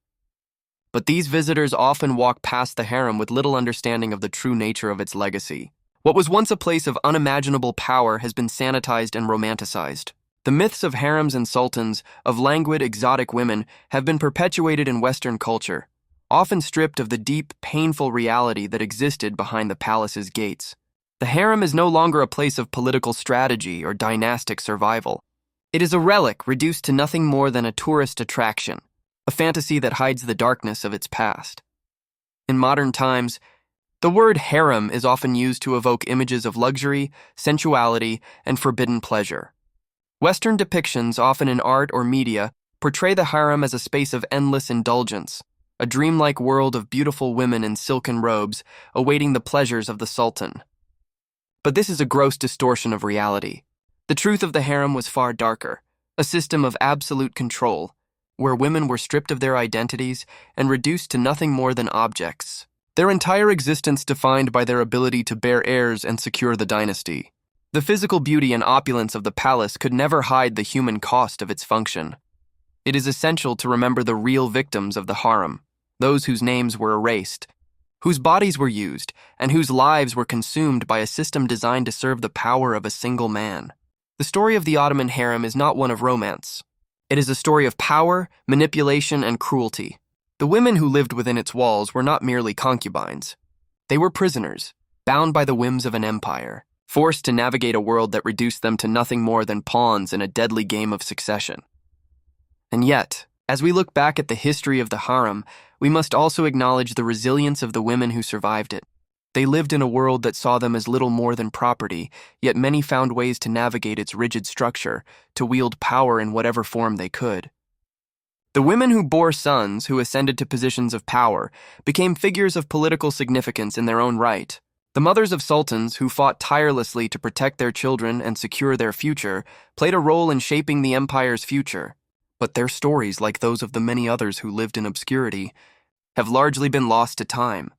But these visitors often walk past the harem with little understanding of the true nature of its legacy. What was once a place of unimaginable power has been sanitized and romanticized. The myths of harems and sultans, of languid, exotic women, have been perpetuated in Western culture, often stripped of the deep, painful reality that existed behind the palace's gates. The harem is no longer a place of political strategy or dynastic survival. It is a relic reduced to nothing more than a tourist attraction, a fantasy that hides the darkness of its past. In modern times, the word harem is often used to evoke images of luxury, sensuality, and forbidden pleasure. Western depictions, often in art or media, portray the harem as a space of endless indulgence, a dreamlike world of beautiful women in silken robes awaiting the pleasures of the Sultan. But this is a gross distortion of reality. The truth of the harem was far darker, a system of absolute control, where women were stripped of their identities and reduced to nothing more than objects, their entire existence defined by their ability to bear heirs and secure the dynasty. The physical beauty and opulence of the palace could never hide the human cost of its function. It is essential to remember the real victims of the harem, those whose names were erased, whose bodies were used, and whose lives were consumed by a system designed to serve the power of a single man. The story of the Ottoman harem is not one of romance. It is a story of power, manipulation, and cruelty. The women who lived within its walls were not merely concubines. They were prisoners, bound by the whims of an empire, forced to navigate a world that reduced them to nothing more than pawns in a deadly game of succession. And yet, as we look back at the history of the harem, we must also acknowledge the resilience of the women who survived it. They lived in a world that saw them as little more than property, yet many found ways to navigate its rigid structure, to wield power in whatever form they could. The women who bore sons, who ascended to positions of power, became figures of political significance in their own right. The mothers of sultans, who fought tirelessly to protect their children and secure their future, played a role in shaping the empire's future. But their stories, like those of the many others who lived in obscurity, have largely been lost to time.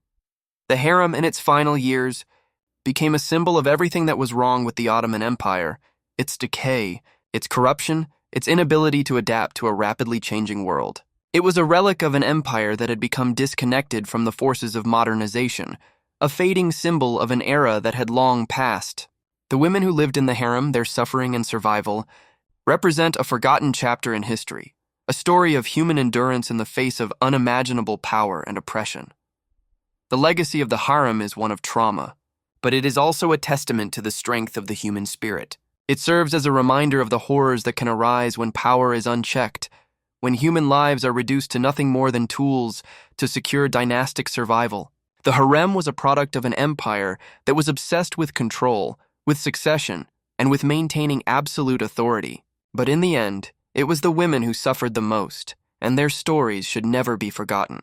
The harem, in its final years, became a symbol of everything that was wrong with the Ottoman Empire, its decay, its corruption, its inability to adapt to a rapidly changing world. It was a relic of an empire that had become disconnected from the forces of modernization, a fading symbol of an era that had long passed. The women who lived in the harem, their suffering and survival, represent a forgotten chapter in history, a story of human endurance in the face of unimaginable power and oppression. The legacy of the harem is one of trauma, but it is also a testament to the strength of the human spirit. It serves as a reminder of the horrors that can arise when power is unchecked, when human lives are reduced to nothing more than tools to secure dynastic survival. The harem was a product of an empire that was obsessed with control, with succession, and with maintaining absolute authority. But in the end, it was the women who suffered the most, and their stories should never be forgotten.